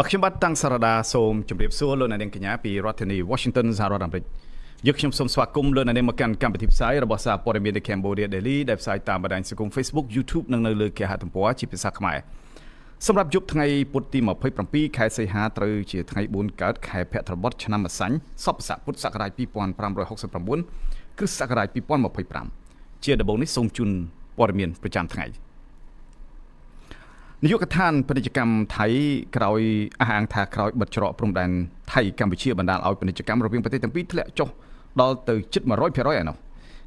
បកខ្ញុំបាទតាំងសារ៉ាដាសូមជម្រាបសួរលោកអ្នកនាងកញ្ញាពីរដ្ឋធានី Washington សហរដ្ឋអាមេរិកយកខ្ញុំសូមស្វាគមន៍លោកអ្នកនាងមកកាន់កម្មវិធីផ្សាយរបស់សារព័ត៌មាន Cambodia Daily ដែលផ្សាយតាមបណ្ដាញសង្គម Facebook YouTube និងនៅលើគេហទំព័រជាភាសាខ្មែរសម្រាប់យប់ថ្ងៃពុធទី27ខែសីហាត្រូវជាថ្ងៃ4កើតខែភទ្របទឆ្នាំម្សាញ់សពស័កពុទ្ធសករាជ2569គ្រិស្តសករាជ2025ជាដំបូងនេះសូមជូនព័ត៌មានប្រចាំថ្ងៃនាយកដ្ឋានពាណិជ្ជកម្មថៃក្រោយអះអាងថាក្រោយបិទច្រកព្រំដែនថៃកម្ពុជាបណ្ដាលឲ្យពាណិជ្ជកម្មរវាងប្រទេសទាំងពីរធ្លាក់ចុះដល់ទៅជិត 100% ឯណោះ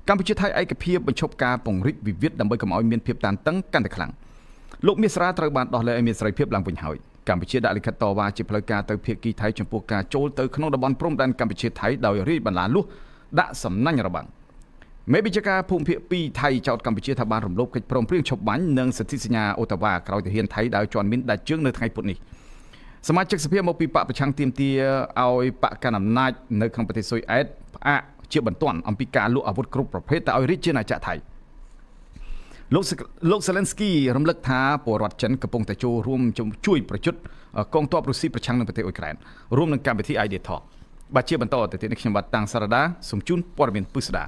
កម្ពុជាថៃឯកភាពបញ្ឈប់ការពង្រីកវិវាទដើម្បីកុំឲ្យមានភាពតានតឹងកាន់តែខ្លាំងលោកមាសរាត្រូវបានដោះលែងឲ្យមានសេរីភាពឡើងវិញហើយកម្ពុជាដាក់លិខិតតវ៉ាជាផ្លូវការទៅភាគីថៃចំពោះការចូលទៅក្នុងតំបន់ព្រំដែនកម្ពុជាថៃដោយរាយបណ្ដាលលុះដាក់សំណាញ់របាំងមេបិជការភូមិភាគ2ថៃចោទកម្ពុជាថាបានរំលោភកិច្ចព្រមព្រៀងឈប់បាញ់និងសន្ធិសញ្ញាអូតាវ៉ាក្រោយទាហានថៃដើរជន់មីនដាច់ជើងនៅថ្ងៃពុធនេះសមាជិកសភាមកពីបកប្រឆាំងទាមទារឲ្យបកកណ្ដាលអំណាចនៅក្នុងប្រទេសស៊ុយអែតផ្អាកជាបន្ទាន់អំពីការលក់អាវុធគ្រប់ប្រភេទទៅឲ្យរាជាណាចក្រថៃលោកសេឡិនស្គីរំលឹកថាពលរដ្ឋចិនកំពុងតែចូលរួមជួយប្រយុទ្ធកងទ័ពរុស្ស៊ីប្រឆាំងនឹងប្រទេសអ៊ុយក្រែនរួមនឹងកម្មវិធី ID Talk បាទជាបន្តទៅទៀតនេះខ្ញុំបាទតាំងសារ៉ាដាសូមជូនព័ត៌មានពិស្ដា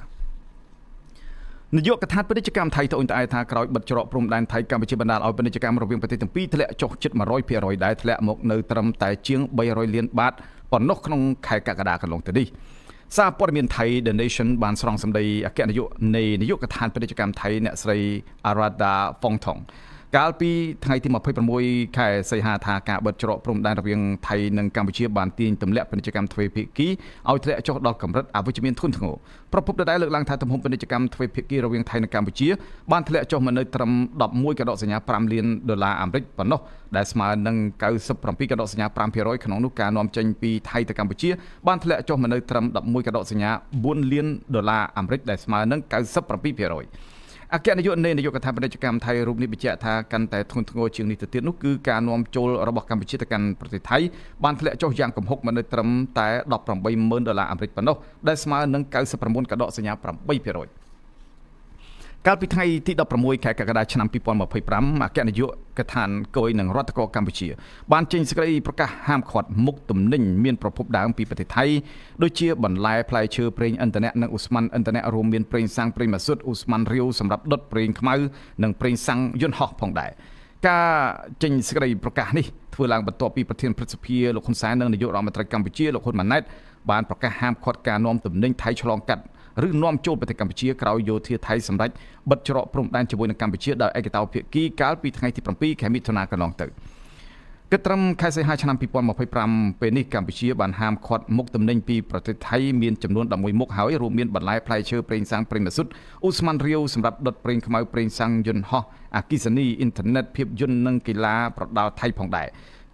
នាយកដ្ឋានពាណិជ្ជកម្មថៃត្អូញត្អែថាក្រោយបិទច្រកព្រំដែនថៃកម្ពុជាបណ្ដាលឲ្យពាណិជ្ជកម្មរវាងប្រទេសទាំងពីរធ្លាក់ចុះជិត 100% ដែលធ្លាក់មកនៅត្រឹមតែជាង300លានបាតប៉ុណ្ណោះក្នុងខែកក្កដាកន្លងទៅនេះសារព័ត៌មានថៃ The Nation បានស្រង់សម្ដីអគ្គនាយកនៃនាយកដ្ឋានពាណិជ្ជកម្មថៃអ្នកស្រី Arada Fongthong កាលពីថ្ងៃទី26ខែសីហាថាការបិទច្រកព្រំដែនរវាងថៃនិងកម្ពុជាបានទាញទម្លាក់ពាណិជ្ជកម្មទ្វេភាគីឲ្យធ្លាក់ចុះដល់កម្រិតអវិជ្ជមានធ្ងន់ធ្ងរប្រពន្ធដដែលលើកឡើងថាទំហំពាណិជ្ជកម្មទ្វេភាគីរវាងថៃនិងកម្ពុជាបានធ្លាក់ចុះមកនៅត្រឹម11កដកសញ្ញា5លានដុល្លារអាមេរិកប៉ុណ្ណោះដែលស្មើនឹង97កដកសញ្ញា 5% ក្នុងនោះការនាំចេញពីថៃទៅកម្ពុជាបានធ្លាក់ចុះមកនៅត្រឹម11កដកសញ្ញា4លានដុល្លារអាមេរិកដែលស្មើនឹង97%អគ្គនាយកនៃនាយកដ្ឋានពាណិជ្ជកម្មថៃរូបនេះបញ្ជាក់ថាកាន់តែធ្ងន់ធ្ងរជាងនេះទៅទៀតនោះគឺការនាំចូលរបស់កម្ពុជាទៅកាន់ប្រទេសថៃបានធ្លាក់ចុះយ៉ាងគំហុកមកនៅត្រឹមតែ$180,000អាមេរិកប៉ុណ្ណោះដែលស្មើនឹង99កដកសញ្ញា 8%កាលពីថ្ងៃទី16ខែកក្កដាឆ្នាំ2025អគ្គនាយកដ្ឋានគយនឹងរដ្ឋកោកម្ពុជាបានចេញសេចក្តីប្រកាសហាមឃាត់មុខទំនិញមានប្រភពដើមពីប្រទេសថៃដូចជាបន្លែផ្លែឈើប្រេងឥន្ធនៈនិងឧស្ម័នឥន្ធនៈរួមមានប្រេងសាំងប្រេងម៉ាស៊ូតឧស្ម័នរាវសម្រាប់ដុតប្រេងខ្មៅនិងប្រេងសាំងយន្តហោះផងដែរការចេញសេចក្តីប្រកាសនេះធ្វើឡើងបន្ទាប់ពីប្រធានព្រឹទ្ធសភាលោកហ៊ុនសែននិងនាយករដ្ឋមន្ត្រីកម្ពុជាលោកហ៊ុនម៉ាណែតបានប្រកាសហាមឃាត់ការនាំទំនិញថៃឆ្លងកាត់ឬនាំចូលប្រទេសកម្ពុជាក្រោយយោធាថៃសម្រេចបិទច្រកព្រំដែនជាមួយនឹងកម្ពុជាដោយឯកតោភាគីកាលពីថ្ងៃទី7ខែមិថុនាកន្លងទៅគិតត្រឹមខែសីហាឆ្នាំ2025ពេលនេះកម្ពុជាបានហាមឃាត់មុខទំនិញពីប្រទេសថៃមានចំនួន11មុខហើយរួមមានបន្លែផ្លែឈើប្រេងសាំងប្រេងម៉ាស៊ូតឧស្ម័នរាវសម្រាប់ដុតប្រេងខ្មៅប្រេងសាំងយន្តហោះអគ្គិសនីអ៊ីនធឺណិតភាពយន្តនិងកីឡាប្រដាល់ថៃផងដែរ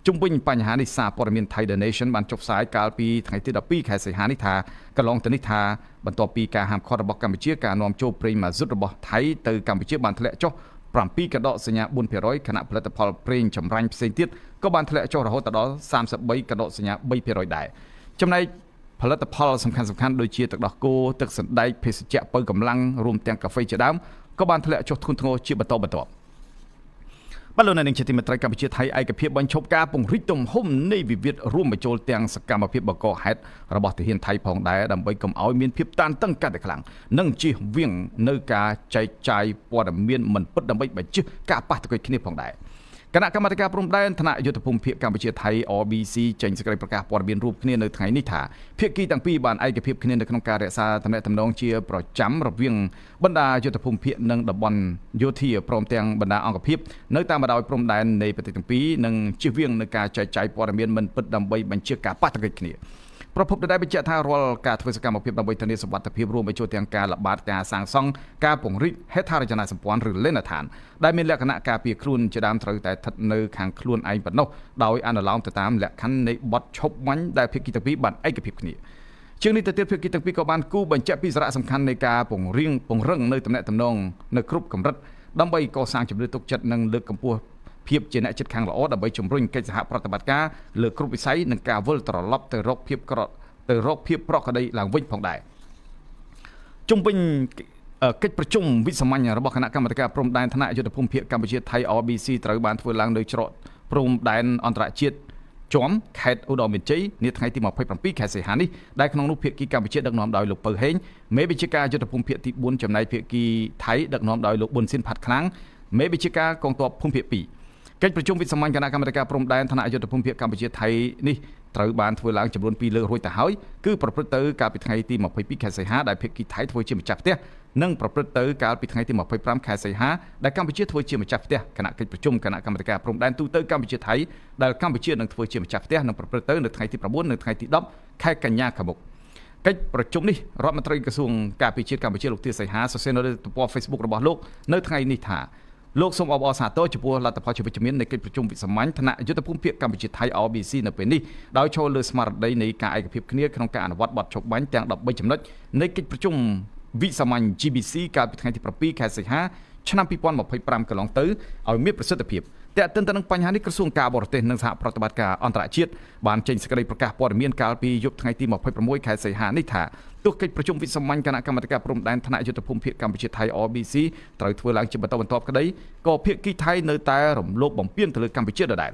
ជុំវិញបញ្ហានេះសារព័ត៌មាន Thai The Nation បានចុះផ្សាយកាលពីថ្ងៃទី12ខែសីហានេះថាកន្លងទៅនេះថាបន្ទាប់ពីការហាមឃាត់របស់កម្ពុជាការនាំចូលប្រេងម៉ាស៊ូតរបស់ថៃទៅកម្ពុជាបានធ្លាក់ចុះ7កដកសញ្ញា 4% ខណៈផលិតផលប្រេងចម្រាញ់ផ្សេងទៀតក៏បានធ្លាក់ចុះរហូតដល់33កដកសញ្ញា 3% ដែរចំណែកផលិតផលសំខាន់ៗដូចជាទឹកដោះគោទឹកសណ្តែកភេសជ្ជៈបើកម្លាំងរួមទាំងកាហ្វេជាដើមក៏បានធ្លាក់ចុះធ្ងន់ធ្ងរជាបន្តបន្ទាប់បាទលោកអ្នកនាងជាទីមេត្រីកម្ពុជាថៃឯកភាពបញ្ឈប់ការពង្រីកទំហំនៃវិវាទរួមបញ្ចូលទាំងសកម្មភាពបង្កហេតុរបស់ទាហានថៃផងដែរដើម្បីកុំឲ្យមានភាពតានតឹងកាន់តែខ្លាំងនិងជៀសវាងនៅការចែកចាយព័ត៌មានមិនពិតដើម្បីបញ្ជិះការប៉ះទង្គិចគ្នាផងដែរគណៈកម្មាធិការព្រំដែនថ្នាក់យុទ្ធភូមិភាគកម្ពុជាថៃ RBC ចេញសេចក្តីប្រកាសព័ត៌មានរួមគ្នានៅថ្ងៃនេះថាភាគីទាំងពីរបានឯកភាពគ្នានៅក្នុងការរក្សាទំនាក់ទំនងជាប្រចាំរវាងបណ្ដាយុទ្ធភូមិភាគនិងតំបន់យោធាព្រមទាំងបណ្ដាអង្គភាពនៅតាមបណ្ដោយព្រំដែននៃប្រទេសទាំងពីរនិងជៀសវាងនៅការចែកចាយព័ត៌មានមិនពិតដើម្បីបញ្ជាការប៉ះទង្គិចគ្នាប្រពន្ធដែលបញ្ជាក់ថារាល់ការធ្វើសកម្មភាពដើម្បីធានាសុវត្ថិភាពរួមបញ្ចូលទាំងការល្បាតការសាងសង់ការពង្រីកហេដ្ឋារចនាសម្ព័ន្ធឬលេនដ្ឋានដែលមានលក្ខណៈការពារខ្លួនជាដើមត្រូវតែស្ថិតនៅខាងខ្លួនឯងប៉ុណ្ណោះដោយអនុលោមទៅតាមលក្ខខណ្ឌនៃបទឈប់បាញ់ដែលភាគីទាំងពីរបានឯកភាពគ្នាជាងនេះទៅទៀតភាគីទាំងពីរក៏បានគូបញ្ជាក់ពីសារៈសំខាន់នៃការពង្រឹងនៅទំនាក់ទំនងនៅគ្រប់កម្រិតដើម្បីកសាងជំនឿទុកចិត្តនិងលើកកម្ពស់ភាពជាអ្នកជិតខាងល្អដើម្បីជំរុញកិច្ចសហប្រតិបត្តិការលើគ្រប់វិស័យនិងការវិលត្រឡប់ទៅរកភាពប្រក្រតីឡើងវិញផងដែរជុំវិញកិច្ចប្រជុំវិសាមញ្ញរបស់គណៈកម្មាធិការព្រំដែនថ្នាក់យុទ្ធភូមិភាគកម្ពុជាថៃ RBC ត្រូវបានធ្វើឡើងនៅច្រកព្រំដែនអន្តរជាតិ ជាំខេត្តឧត្តរមានជ័យនាថ្ងៃទី27ខែសីហានេះដែលក្នុងនោះភាគីកម្ពុជាដឹកនាំដោយលោកពៅហេងមេបញ្ជាការយុទ្ធភូមិភាគទី4ចំណែកភាគីថៃដឹកនាំដោយលោកប៊ុនស៊ិនផាត់ខ្លាំងមេបញ្ជាការកងទ័ពភូមិភាគ2កិច្ចប្រជុំវិសាមញ្ញគណៈកម្មាធិការព្រំដែនថ្នាក់យុទ្ធភូមិភាគកម្ពុជាថៃនេះត្រូវបានធ្វើឡើងចំនួន2លើករួចទៅហើយគឺប្រព្រឹត្តទៅកាលពីថ្ងៃទី22ខែសីហាដែលភាគីថៃធ្វើជាម្ចាស់ផ្ទះនិងប្រព្រឹត្តទៅកាលពីថ្ងៃទី25ខែសីហាដែលកម្ពុជាធ្វើជាម្ចាស់ផ្ទះគណៈកិច្ចប្រជុំគណៈកម្មាធិការព្រំដែនទូទៅកម្ពុជាថៃដែលកម្ពុជានឹងធ្វើជាម្ចាស់ផ្ទះនិងប្រព្រឹត្តទៅនៅថ្ងៃទី9និងថ្ងៃទី10ខែកញ្ញាខាងមុខកិច្ចប្រជុំនេះរដ្ឋមន្ត្រីក្រសួងការពារជាតិកម្ពុជាលោកទាសីហាសរសេរនៅទំព័រ Facebook របស់លោកនៅថ្ងៃនេះថាលោកសូមអបអរសាទរចំពោះលទ្ធផលជាវិជ្ជមាននៃកិច្ចប្រជុំវិសាមញ្ញថ្នាក់យុទ្ធភូមិភាគកម្ពុជាថៃ RBC នៅពេលនេះដោយចូលលើស្មារតីនៃការឯកភាពគ្នាក្នុងការអនុវត្តបទឈប់បាញ់ទាំង13ចំណុចនៃកិច្ចប្រជុំវិសាមញ្ញ GBC កាលពីថ្ងៃទី7ខែសីហាឆ្នាំ2025កន្លងទៅឲ្យមានប្រសិទ្ធភាពតែទន្ទឹមនឹងបញ្ហានេះក្រសួងការបរទេសនិងសហប្រតិបត្តិការអន្តរជាតិបានចេញសេចក្តីប្រកាសព័ត៌មានកាលពីយប់ថ្ងៃទី26ខែសីហានេះថាទោះកិច្ចប្រជុំវិសាមញ្ញគណៈកម្មាធិការព្រំដែនថ្នាក់យុទ្ធភូមិភាគកម្ពុជាថៃ RBC ត្រូវធ្វើឡើងជាបន្តបន្ទាប់ក្តីក៏ភាគីថៃនៅតែរំលោភបំពានទៅលើកម្ពុជាដដែល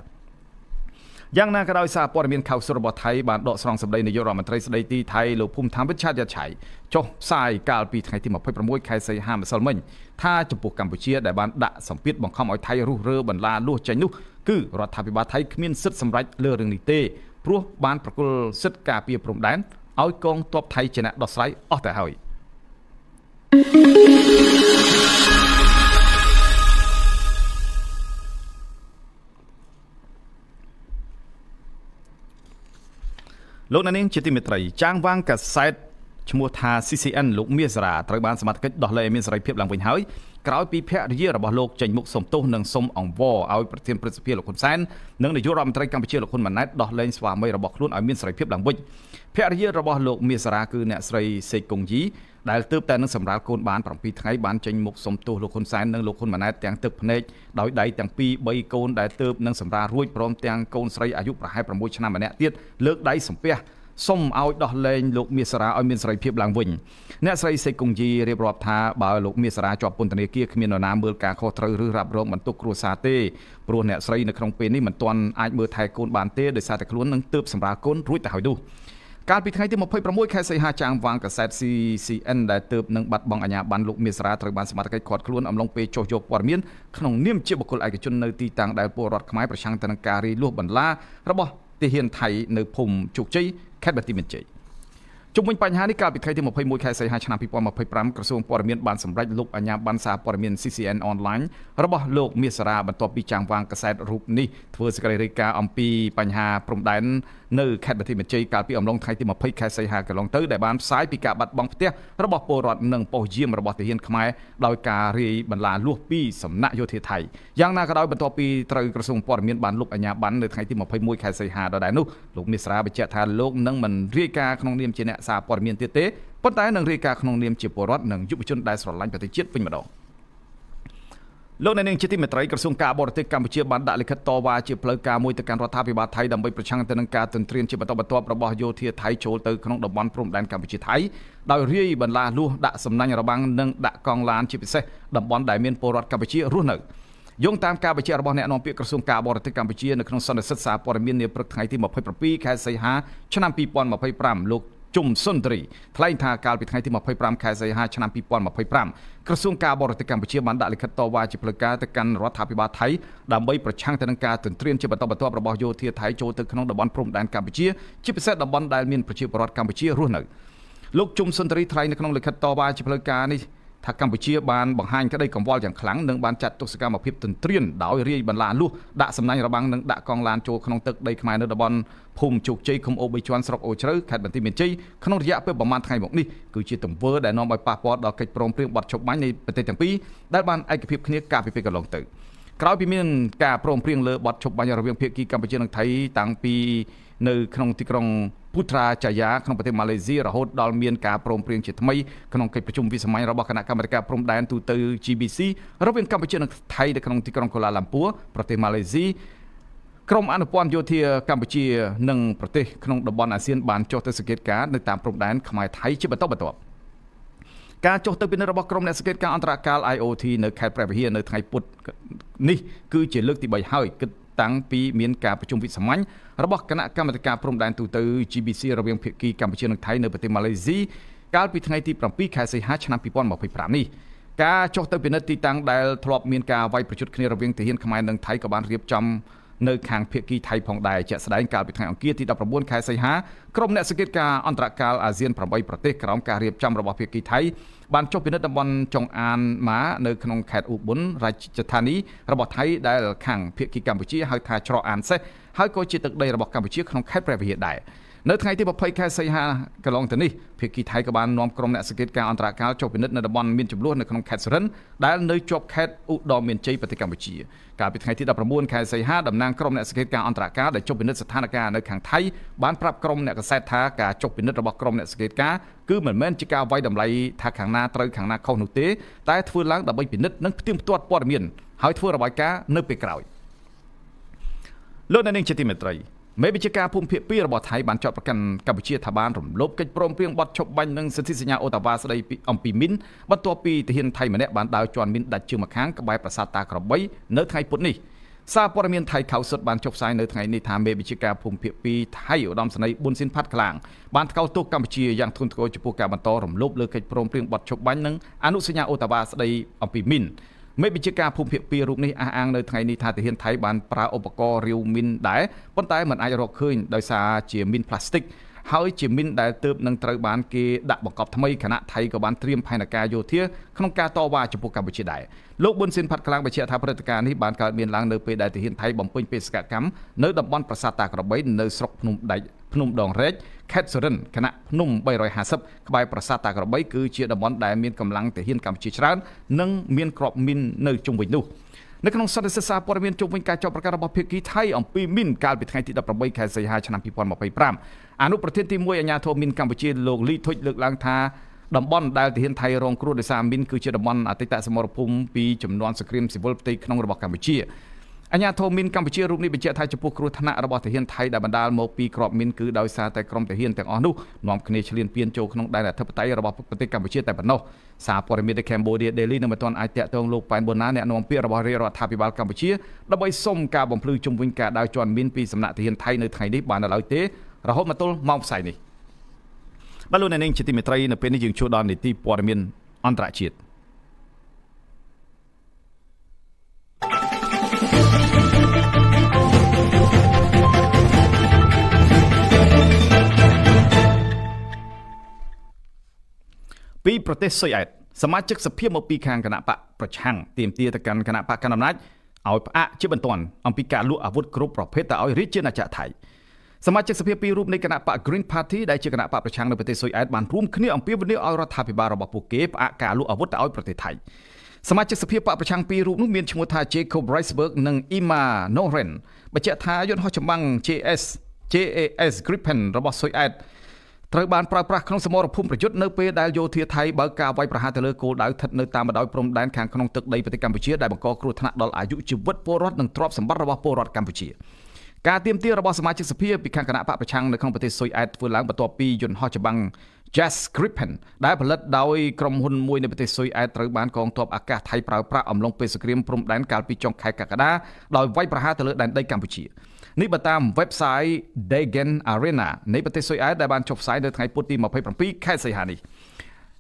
យ៉ាងណាក៏ដោយសារព័ត៌មានข่าวសររបស់ថៃបានដកស្រង់សម្ដីនាយករដ្ឋមន្ត្រីស្ដីទីថៃលោកភូមិធម្មវិជ្ជយាឆៃចុះផ្សាយកាលពីថ្ងៃទី26ខែសីហាម្សិលមិញថាចំពោះកម្ពុជាដែលបានដាក់សម្ពាធបង្ខំឲ្យថៃរុះរើបន្លាលួសចេញនោះគឺរដ្ឋាភិបាលថៃគ្មានសិទ្ធិសម្រេចលើរឿងនេះទេព្រោះបានប្រគល់សិទ្ធិការពារព្រំដែនឲ្យកងទ័ពថៃជាអ្នកដោះស្រាយអស់ទៅហើយលោកនាងជាទីមេត្រីចាងវាងកាសែតឈ្មោះថា CCN លោកមាសរាត្រូវបានសមត្ថកិច្ចដោះលែងមានសេរីភាពឡើងវិញហើយក្រោយពីភរិយារបស់លោកចេញមុខសុំទោសនិងសុំអង្វរឲ្យប្រធានព្រឹទ្ធសភាលោកហ៊ុនសែននិងនាយករដ្ឋមន្ត្រីកម្ពុជាលោកហ៊ុនម៉ាណែតដោះលែងស្វាមីរបស់ខ្លួនឲ្យមានសេរីភាពឡើងវិញភរិយារបស់លោកមាសរាគឺអ្នកស្រីសេកគង្យីដែលទើបតែនឹងសម្រាលកូនបាន7ថ្ងៃបានចេញមុខសុំទោសលោកហ៊ុនសែននិងលោកហ៊ុនម៉ាណែតទាំងទឹកភ្នែកដោយដៃទាំងពីរ3កូនដែលទើបនឹងសម្រាលរួចព្រមទាំងកូនស្រីអាយុប្រហែល6ឆ្នាំម្នាក់ទៀតលើកដៃសំពះសុំឲ្យដោះលែងលោកមាសរាឲ្យមានសេរីភាពឡើងវិញអ្នកស្រីសេកគង្យីរៀបរាប់ថាបើលោកមាសរាជាប់ពន្ធនាគារគ្មាននរណាមើលការខុសត្រូវឬរ៉ាប់រងបន្ទុកគ្រួសារទេព្រោះអ្នកស្រីនៅក្នុងពេលនេះមិនទាន់អាចមើលថែកូនបានទេដោយសារតែខ្លួននឹងទើបសម្រាលកូនរួចទៅហើយនោះកាលពីថ្ងៃទី26ខែសីហាចាងវាងកាសែត CCN ដែលទើបនឹងបាត់បង់អាជ្ញាប័ណ្ណលោកមាសរាត្រូវបានសមត្ថកិច្ចឃាត់ខ្លួនអំឡុងពេលចុះយកព័ត៌មានក្នុងនាមជាបុគ្គលឯកជននៅទីតាំងដែលពលរដ្ឋខ្មែរប្រឆាំងទៅនឹងការរាយលួសបន្លារបស់ទាហានថៃនៅភូមិជោគជ័យខេត្តបន្ទាយមានជ័យជុំវិញបញ្ហានេះកាលពីថ្ងៃទី21ខែសីហាឆ្នាំ2025ក្រសួងព័ត៌មានបានសម្រេចលុបអាជ្ញាប័ណ្ណសារព័ត៌មាន CCN Online របស់លោកមាសរាបន្ទាប់ពីចាងវាងកាសែតរូបនេះធ្វើសេចក្តីរាយការណ៍អំពីបញ្ហាព្រំដែននៅខេត្តបន្ទាយមានជ័យកាលពីអំឡុងថ្ងៃទី20ខែសីហាកន្លងទៅដែលបានផ្សាយពីការបាត់បង់ផ្ទះរបស់ពលរដ្ឋនិងប៉ុស្តិ៍យាមរបស់ទាហានខ្មែរដោយការរាយបន្លាលួសពីសំណាក់យោធាថៃយ៉ាងណាក៏ដោយបន្ទាប់ពីត្រូវក្រសួងព័ត៌មានបានលុបអាជ្ញាប័ណ្ណនៅថ្ងៃទី21ខែសីហាដដែលនោះលោកមាសរាបញ្ជាក់ថាលោកនឹងមិនរាយការណ៍ក្នុងនាមជាអ្នកសារព័ត៌មានទៀតទេប៉ុន្តែនឹងរាយការណ៍ក្នុងនាមជាពលរដ្ឋនិងយុវជនដែលស្រឡាញ់ប្រទេសជាតិវិញម្ដងលោកអ្នកនាងជាទីមេត្រីក្រសួងការបរទេសកម្ពុជាបានដាក់លិខិតតវ៉ាជាផ្លូវការមួយទៅកាន់រដ្ឋាភិបាលថៃដើម្បីប្រឆាំងទៅនឹងការទន្ទ្រានជាបន្តបន្ទាប់របស់យោធាថៃចូលទៅក្នុងតំបន់ព្រំដែនកម្ពុជាថៃដោយរាយបន្លាលួសដាក់សំណាញ់របាំងនិងដាក់កង់ឡានជាពិសេសតំបន់ដែលមានពលរដ្ឋកម្ពុជារស់នៅយោងតាមការបញ្ជាក់របស់អ្នកនាំពាក្យក្រសួងការបរទេសកម្ពុជានៅក្នុងសន្និសីទសារព័ត៌មាននាព្រឹកថ្ងៃទី27ខែសីហាឆ្នាំ2025លោកជុំសុនទ្រីថ្លែងថាកាលពីថ្ងៃទី25ខែសីហាឆ្នាំ2025ក្រសួងការបរទេសកម្ពុជាបានដាក់លិខិតតវ៉ាជាផ្លូវការទៅកាន់រដ្ឋាភិបាលថៃដើម្បីប្រឆាំងទៅនឹងការទន្ទ្រានជាបន្តបន្ទាប់របស់យោធាថៃចូលទៅក្នុងតំបន់ព្រំដែនកម្ពុជាជាពិសេសតំបន់ដែលមានប្រជាពលរដ្ឋកម្ពុជារស់នៅលោកជុំសុនទ្រីថ្លែងនៅក្នុងលិខិតតវ៉ាជាផ្លូវការនេះថាកម្ពុជាបានបង្ហាញក្តីកង្វល់យ៉ាងខ្លាំងនិងបានចាត់ទុកសកម្មភាពទន្ទ្រានដោយរាយបន្លាលួសដាក់សំណាញ់របាំងនិងដាក់កង់ឡានចូលក្នុងទឹកដីខ្មែរនៅតំបន់ភូមិជោគជ័យឃុំអូ3ជាន់ស្រុកអូជ្រៅខេត្តបន្ទាយមានជ័យក្នុងរយៈពេលប្រមាណថ្ងៃមកនេះគឺជាទង្វើដែលនាំឲ្យប៉ះពាល់ដល់កិច្ចព្រមព្រៀងបទឈប់បាញ់នៃប្រទេសទាំងពីរដែលបានឯកភាពគ្នាកាលពីពេលកន្លងទៅក្រោយពីមានការព្រមព្រៀងលើបទឈប់បាញ់រវាងភាគីកម្ពុជានិងថៃតាំងពីនៅក្នុងទីក្រុងពុត្រាចាយាក្នុងប្រទេសម៉ាឡេស៊ីរហូតដល់មានការព្រមព្រៀងជាថ្មីក្នុងកិច្ចប្រជុំវិសាមញ្ញរបស់គណៈកម្មាធិការព្រំដែនទូទៅ GBC រវាងកម្ពុជានិងថៃនៅក្នុងទីក្រុងកូឡាឡាំពួរប្រទេសម៉ាឡេស៊ីក្រុមអនុព័ន្ធយោធាកម្ពុជានិងប្រទេសក្នុងតំបន់អាស៊ានបានចុះទៅសង្កេតការណ៍នៅតាមព្រំដែនខ្មែរថៃជាបន្តបន្ទាប់ការចុះទៅពិនិត្យរបស់ក្រុមអ្នកសង្កេតការណ៍អន្តរកាល IOT នៅខេត្តព្រះវិហារនៅថ្ងៃពុធនេះគឺជាលើកទី3ហើយគិត តាំងពីមានការប្រជុំវិសាមញ្ញរបស់គណៈកម្មាធិការព្រំដែនទូទៅ GBC រវាងភាគីកម្ពុជានិងថៃនៅប្រទេសម៉ាឡេស៊ីកាលពីថ្ងៃទី7ខែសីហាឆ្នាំ2025នេះការចុះទៅពិនិត្យទីតាំងដែលធ្លាប់មានការវាយប្រយុទ្ធគ្នារវាងទាហានខ្មែរនិងថៃក៏បានរៀបចំនៅខាងភាគីថៃផងដែរជាក់ស្ដែងកាលពីថ្ងៃអង្គារទី19ខែសីហាក្រុមអ្នកសង្កេតការអន្តរកាលអាស៊ាន8ប្រទេសក្រោមការរៀបចំរបស់ភាគីថៃបានចុះពិនិត្យតំបន់ចុងអានម៉ានៅក្នុងខេត្តឧបុនរាជធានីរបស់ថៃដែលខាងភាគីកម្ពុជាហៅថាច្រកអានសេះហើយក៏ជាទឹកដីរបស់កម្ពុជាក្នុងខេត្តព្រះវិហារដែរនៅថ្ងៃទី20ខែសីហាកន្លងទៅនេះភាគីថៃក៏បាននាំក្រុមអ្នកសង្កេតការអន្តរកាលចុះពិនិត្យនៅតំបន់មានចំនួននៅក្នុងខេត្តសុរិន្ទដែលនៅជាប់ខេត្តឧត្តរមានជ័យប្រទេសកម្ពុជាកាលពីថ្ងៃទី19ខែសីហាតំណាងក្រុមអ្នកសង្កេតការអន្តរកាលដែលចុះពិនិត្យស្ថានភាពនៅខាងថៃបានប្រាប់ក្រុមអ្នកកសែតថាការចុះពិនិត្យរបស់ក្រុមអ្នកសង្កេតការគឺមិនមែនជាការវាយតម្លៃថាខាងណាត្រូវខាងណាខុសនោះទេតែធ្វើឡើងដើម្បីពិនិត្យនិងផ្ទៀងផ្ទាត់ព័ត៌មានហើយធ្វើរបាយការណ៍នៅពេលក្រោយលោកអ្នកនាងជាទីមេត្រីមេបញ្ជាការភូមិភាគ2របស់ថៃបានចាត់ប្រកាន់កម្ពុជាថាបានរំលោភកិច្ចព្រមព្រៀងបទឈប់បាញ់និងសន្ធិសញ្ញាអូតាវ៉ាស្ដីអំពីមីនបន្ទាប់ពីទាហានថៃម្នាក់បានដើរជាន់មីនដាច់ជើងម្ខាងក្បែរប្រាសាទតាក្របីនៅថ្ងៃពុធនេះសារព័ត៌មានថៃខៅសុតបានចុះផ្សាយនៅថ្ងៃនេះថាមេបញ្ជាការភូមិភាគ2ថៃឧត្តមសេនីយ៍ប៊ុនស៊ីនផាត់ខ្លាំងបានថ្កោលទោសកម្ពុជាយ៉ាងធ្ងន់ធ្ងរចំពោះការបន្តរំលោភលើកិច្ចព្រមព្រៀងបទឈប់បាញ់និងអនុសញ្ញាអូតាវ៉ាស្ដីអំពីមីនមេបញ្ជាការភូមិភាគ2រូបនេះអះអាងនៅថ្ងៃនេះថាទាហានថៃបានប្រើឧបករណ៍រាវមីនដែរប៉ុន្តែមិនអាចរកឃើញដោយសារជាមីនផ្លាស្ទិកហើយជាមីនដែលទើបនឹងត្រូវបានគេដាក់បង្កប់ថ្មីគណៈថៃក៏បានត្រៀមផែនការយោធាក្នុងការតវ៉ាចំពោះកម្ពុជាដែរលោកប៊ុនស៊ិនផាត់ខ្លាំងបញ្ជាក់ថាព្រឹត្តិការណ៍នេះបានកើតមានឡើងនៅពេលដែលទាហានថៃបំពេញបេសកកម្មនៅតំបន់ប្រាសាទតាក្របីនៅស្រុកភ្នំដងរែកខេត្តសុរិន្ទគណៈភ្នំ350ក្បែរប្រាសាទតាក្របីគឺជាតំបន់ដែលមានកម្លាំងទាហានកម្ពុជាច្រើននិងមានក្របមីននៅជុំវិញនោះនៅក្នុងសន្និសីទសារព័ត៌មានជុំវិញការចោទប្រកាន់របស់ភាគីថៃអំពីមីនកាលពីថ្ងៃទី18ខែសីហាឆ្នាំ2025អនុប្រធានទី1អាជ្ញាធរមីនកម្ពុជាលោកលីធុចលើកឡើងថាតំបន់ដែលទាហានថៃរងគ្រោះដោយសារមីនគឺជាតំបន់អតីតសមរភូមិពីចំនួនសង្គ្រាមស៊ីវិលផ្ទៃក្នុងរបស់កម្ពុជាអាជ្ញាធរមីនកម្ពុជារូបនេះបញ្ជាក់ថាចំពោះគ្រោះថ្នាក់របស់ទាហានថៃដែលបណ្ដាលមកពីក្របមីនគឺដោយសារតែក្រុមទាហានទាំងអស់នោះនាំគ្នាឈ្លានពានចូលក្នុងដែនអធិបតេយ្យរបស់ប្រទេសកម្ពុជាតែប៉ុណ្ណោះសារព័ត៌មាន Cambodia Daily នៅមិនទាន់អាចតាក់ទងលោកប៉ែនប៊ុនណាអ្នកនាំពាក្យរបស់រាជរដ្ឋាភិបាលកម្ពុជាដើម្បីសុំការបំភ្លឺជុំវិញការដើរជាន់មីនពីសំណាក់ទាហានថៃនៅថ្ងៃនេះបានឡើយទេរហូតមកទល់ម៉ោងផ្សាយនេះបាទលោកអ្នកនាងជាទីមេត្រីនៅពេលនេះយើងចូលដល់នីតិព័ត៌មានអន្តរជាតិពីប្រទេសស៊ុយអែតសមាជិកសភាមកពីខាងគណៈបកប្រឆាំងទាមទារទៅកាន់គណៈបកកណ្ដាលអំណាចឲ្យផ្អាកជាបន្ទាន់អំពីការលក់អាវុធគ្រប់ប្រភេទទៅឲ្យរាជាណាចក្រថៃសមាជិកសភាពីររូបនៃគណៈបក Green Party ដែលជាគណៈបកប្រឆាំងនៅប្រទេសស៊ុយអែតបានរួមគ្នាអំពាវនាវឲ្យរដ្ឋាភិបាលរបស់ពួកគេផ្អាកការលក់អាវុធទៅឲ្យប្រទេសថៃសមាជិកសភាបកប្រឆាំងពីររូបនោះមានឈ្មោះថា Jacob Reisberg និង Ima Noren បញ្ជាក់ថាយន្តហោះចម្បាំង JAS Gripen របស់ស៊ុយអែតត្រូវបានប្រើប្រាស់ក្នុងសមរភូមិប្រយុទ្ធនៅពេលដែលយោធាថៃបើកការវាយប្រហារទៅលើគោលដៅស្ថិតនៅតាមបណ្ដោយព្រំដែនខាងក្នុងទឹកដីប្រទេសកម្ពុជាដែលបង្កគ្រោះថ្នាក់ដល់អាយុជីវិតពលរដ្ឋនិងទ្រព្យសម្បត្តិរបស់ពលរដ្ឋកម្ពុជាការទាមទាររបស់សមាជិកសភាពីខាងគណៈបកប្រឆាំងនៅក្នុងប្រទេសស៊ុយអែតធ្វើឡើងបន្ទាប់ពីយន្តហោះចម្បាំង JAS Gripen ដែលផលិតដោយក្រុមហ៊ុនមួយនៅប្រទេសស៊ុយអែតត្រូវបានកងទ័ពអាកាសថៃប្រើប្រាស់អំឡុងពេលសង្គ្រាមព្រំដែនកាលពីចុងខែកក្កដាដោយវាយប្រហារទៅលើដែនដីកម្ពុជានេះបើតាម website Dagen Arena នៃប្រទេសស៊ុយអែតដែលបានចុះផ្សាយនៅថ្ងៃពុធទី27ខែសីហានេះ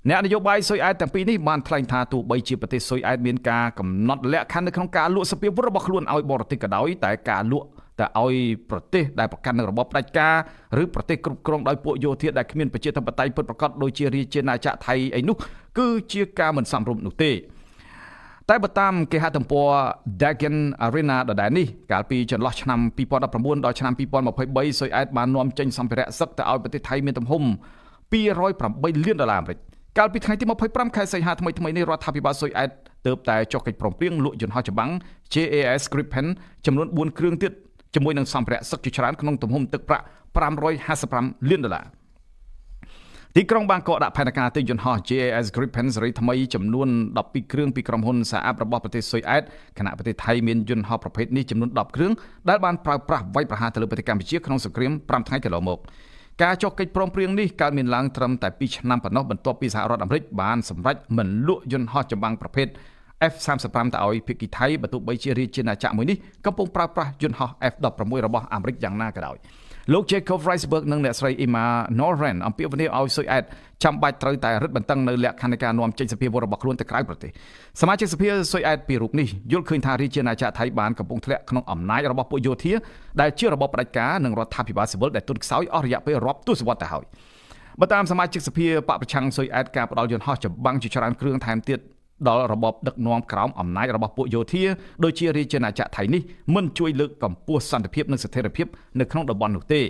អ្នកនយោបាយស៊ុយអែតទាំងពីរនេះបានថ្លែងថាទោះបីជាប្រទេសស៊ុយអែតមានការកំណត់លក្ខខណ្ឌនៅក្នុងការលក់សព្វាវុធរបស់ខ្លួនឲ្យបរទេសក៏ដោយតែការលក់តែឲ្យប្រទេសដែលប្រកាន់នឹងរបបផ្ដាច់ការឬប្រទេសគ្រប់គ្រងដោយពួកយោធាដែលគ្មានប្រជាធិបតេយ្យពិតប្រាកដដូចជារាជាណាចក្រថៃអីនោះគឺជាការមិនសមរម្យនោះទេតែបើតាមគេហទំព័រ Dagen Arena ដដែលនេះកាលពីចន្លោះឆ្នាំ2019ដល់ឆ្នាំ2023ស៊ុយអែតបាននាំចេញសម្ភារៈសឹកទៅឲ្យប្រទេសថៃមានទំហំ$208 លានអាមេរិកកាលពីថ្ងៃទី25ខែសីហាថ្មីនេះរដ្ឋាភិបាលស៊ុយអែតទើបតែចុះកិច្ចព្រមព្រៀងលក់យន្តហោះចម្បាំង JAS Gripen ចំនួន4គ្រឿងទៀតជាមួយនឹងសម្ភារៈសឹកជាច្រើនក្នុងទំហំទឹកប្រាក់$555 លានទីក្រុងបាងកកដាក់ផែនការទិញយន្តហោះ JAS Gripen សេរីថ្មីចំនួន12គ្រឿងពីក្រុមហ៊ុនសាអាប់របស់ប្រទេសស៊ុយអែតខណៈប្រទេសថៃមានយន្តហោះប្រភេទនេះចំនួន10គ្រឿងដែលបានប្រើប្រាស់វាយប្រហារទៅលើប្រទេសកម្ពុជាក្នុងសង្គ្រាម5ថ្ងៃកន្លងមកការចុះកិច្ចព្រមព្រៀងនេះកើតមានឡើងត្រឹមតែ2ឆ្នាំប៉ុណ្ណោះបន្ទាប់ពីសហរដ្ឋអាមេរិកបានសម្រេចមិនលក់យន្តហោះចម្បាំងប្រភេទ F-35 ទៅឲ្យភាគីថៃបើទោះបីជារាជាណាចក្រមួយនេះកំពុងប្រើប្រាស់យន្តហោះ F-16 របស់អាមេរិកយ៉ាងណាក៏ដោយលោក Jacob Reisberg និងអ្នកស្រី Emma Norren អំពាវនាវឲ្យស៊ុយអែតចាំបាច់ត្រូវតែរឹតបន្តឹងនៅលក្ខខណ្ឌនៃការនាំចេញសភាវុធរបស់ខ្លួនទៅក្រៅប្រទេសសមាជិកសភាស៊ុយអែតពីរូបនេះយល់ឃើញថារាជាណាចក្រថៃបានកំពុងធ្លាក់ក្នុងអំណាចរបស់ពួកយោធាដែលជារបបផ្ដាច់ការនិងរដ្ឋាភិបាលស៊ីវិលដែលទន់ខ្សោយអស់រយៈពេលរាប់ទសវត្សរ៍ទៅហើយបើតាមសមាជិកសភាបកប្រឆាំងស៊ុយអែតការផ្ដាល់យន្តហោះចម្បាំងជាច្រើនគ្រឿងថែមទៀតដល់របបដឹកនាំក្រោមអំណាចរបស់ពួកយោធាដូចជារាជាណាចក្រថៃនេះមិនជួយលើកកម្ពស់សន្តិភាពនិងស្ថិរភាពនៅក្នុងតំបន់នោះទេ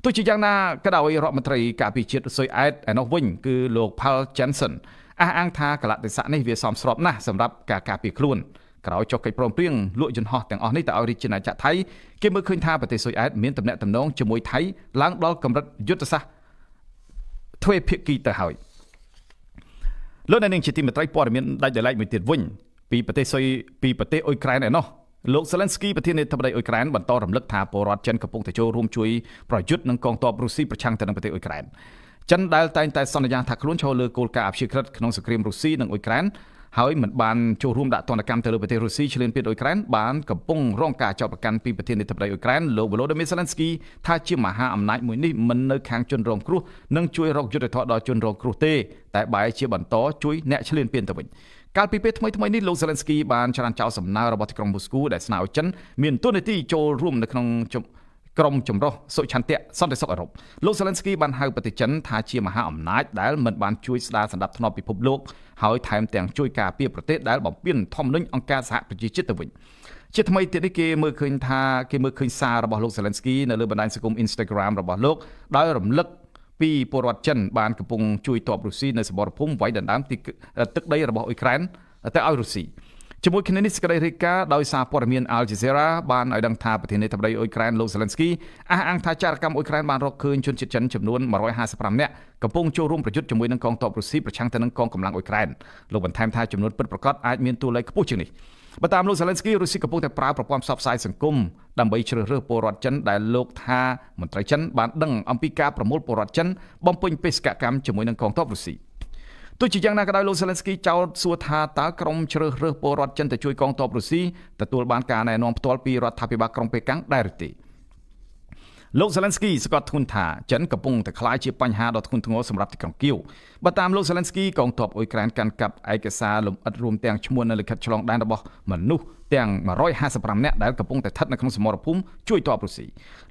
ទោះជាយ៉ាងណាក៏ដោយរដ្ឋមន្ត្រីការពារជាតិស៊ុយអែតឯនោះវិញគឺលោក Paul Jensen អះអាងថាកលៈទេសៈនេះវាសមស្របណាស់សម្រាប់ការការពារខ្លួនក្រោយចុះកិច្ចព្រមព្រៀងលក់យន្តហោះទាំងអស់នេះទៅឲ្យរាជាណាចក្រថៃគេមើលឃើញថាប្រទេសស៊ុយអែតមានទំនាក់ទំនងជាមួយថៃឡើងដល់កម្រិតយុទ្ធសាស្ត្រទ្វេភាគីទៅហើយលោកអ្នកនាងជាទីមេត្រីព័ត៌មានដាច់ដោយឡែកមួយទៀតវិញពីប្រទេសអ៊ុយក្រែនឯណោះលោក Zelensky ប្រធានាធិបតីអ៊ុយក្រែនបន្តរំលឹកថាពលរដ្ឋចិនកំពុងតែចូលរួមជួយប្រយុទ្ធនឹងកងទ័ពរុស្ស៊ីប្រឆាំងទៅនឹងប្រទេសអ៊ុយក្រែនចិនដែលតែងតែសន្យាថាខ្លួនឈរលើគោលការណ៍អព្យាក្រឹតក្នុងសង្គ្រាមរុស្ស៊ីនិងអ៊ុយក្រែនហើយមិនបានចូលរួមដាក់ទណ្ឌកម្មទៅលើប្រទេសរុស្ស៊ីឈ្លានពានអ៊ុយក្រែនបានកំពុងរងការចោទប្រកាន់ពីប្រធានាធិបតីអ៊ុយក្រែនលោក Volodymyr Zelensky ថាជាមហាអំណាចមួយនេះមិននៅខាងជនរងគ្រោះនិងជួយរកយុត្តិធម៌ដល់ជនរងគ្រោះទេតែបែរជាបន្តជួយអ្នកឈ្លានពានទៅវិញកាលពីពេលថ្មីនេះលោក Zelensky បានច្រានចោលសំណើរបស់ទីក្រុងមូស្គូដែលស្នើឲ្យចិនមានទូនាទីចូលរួមនៅក្នុងក្រុមចម្រុះសុឆន្ទៈសន្តិសុខអឺរ៉ុបលោក Zelensky បានហៅប្រទេសចិនថាជាមហាអំណាចដែលមិនបានជួយស្ដារសន្តិភាពពិភពលោកហើយថែមទាំងជួយការពារប្រទេសដែលបំពានធម្មនុញ្ញអង្គការសហប្រជាជាតិទៅវិញជាថ្មីទៀតនេះគេមើលឃើញសាររបស់លោក Zelensky នៅលើបណ្ដាញសង្គម Instagram របស់លោកដោយរំលឹកពីពលរដ្ឋចិនបានកំពុងជួយទ័ពរុស្ស៊ីនៅសមរភូមិវាយដណ្ដើមទឹកដីរបស់អ៊ុយក្រែនទៅឲ្យរុស្ស៊ីជាមួយគ្នានេះសេចក្តីរាយការណ៍ដោយសារព័ត៌មាន Al Jazeera បានឲ្យដឹងថាប្រធានាធិបតីអ៊ុយក្រែនលោក Zelensky អះអាងថាចរកម្មអ៊ុយក្រែនបានរកឃើញជនជាតិចិនចំនួន155នាក់កំពុងចូលរួមប្រយុទ្ធជាមួយនឹងកងទ័ពរុស្ស៊ីប្រឆាំងទៅនឹងកងកម្លាំងអ៊ុយក្រែនលោកបន្ថែមថាចំនួនពិតប្រាកដអាចមានតួលេខខ្ពស់ជាងនេះបើតាមលោក Zelensky រុស្ស៊ីកំពុងតែប្រើប្រព័ន្ធផ្សព្វផ្សាយសង្គមដើម្បីជ្រើសរើសពលរដ្ឋចិនដែលលោកថាមន្ត្រីចិនបានដឹងអំពីការប្រមូលពលរដ្ឋចិនបំពេញបេសកកម្មជាមួយនឹងកងទ័ពរុស្ស៊ីទោះជាយ៉ាងណាក៏ដោយលោក Zelensky ចោទសួរថាតើក្រុមជ្រើសរើសពលរដ្ឋចិនទៅជួយកងទ័ពរុស្ស៊ីទទួលបានការណែនាំផ្ទាល់ពីរដ្ឋាភិបាលក្រុងប៉េកាំងដែរឬទេលោក Zelensky សង្កត់ធ្ងន់ថាចិនកំពុងតែក្លាយជាបញ្ហាដ៏ធ្ងន់ធ្ងរសម្រាប់ទីក្រុងគៀវបើតាមលោក Zelensky កងទ័ពអ៊ុយក្រែនកាន់កាប់ឯកសារលម្អិតរួមទាំងឈ្មោះនៅលិខិតឆ្លងដែនរបស់មនុស្សទាំង155នាក់ដែលកំពុងតែស្ថិតនៅក្នុងសមរភូមិជួយទ័ពរុស្ស៊ី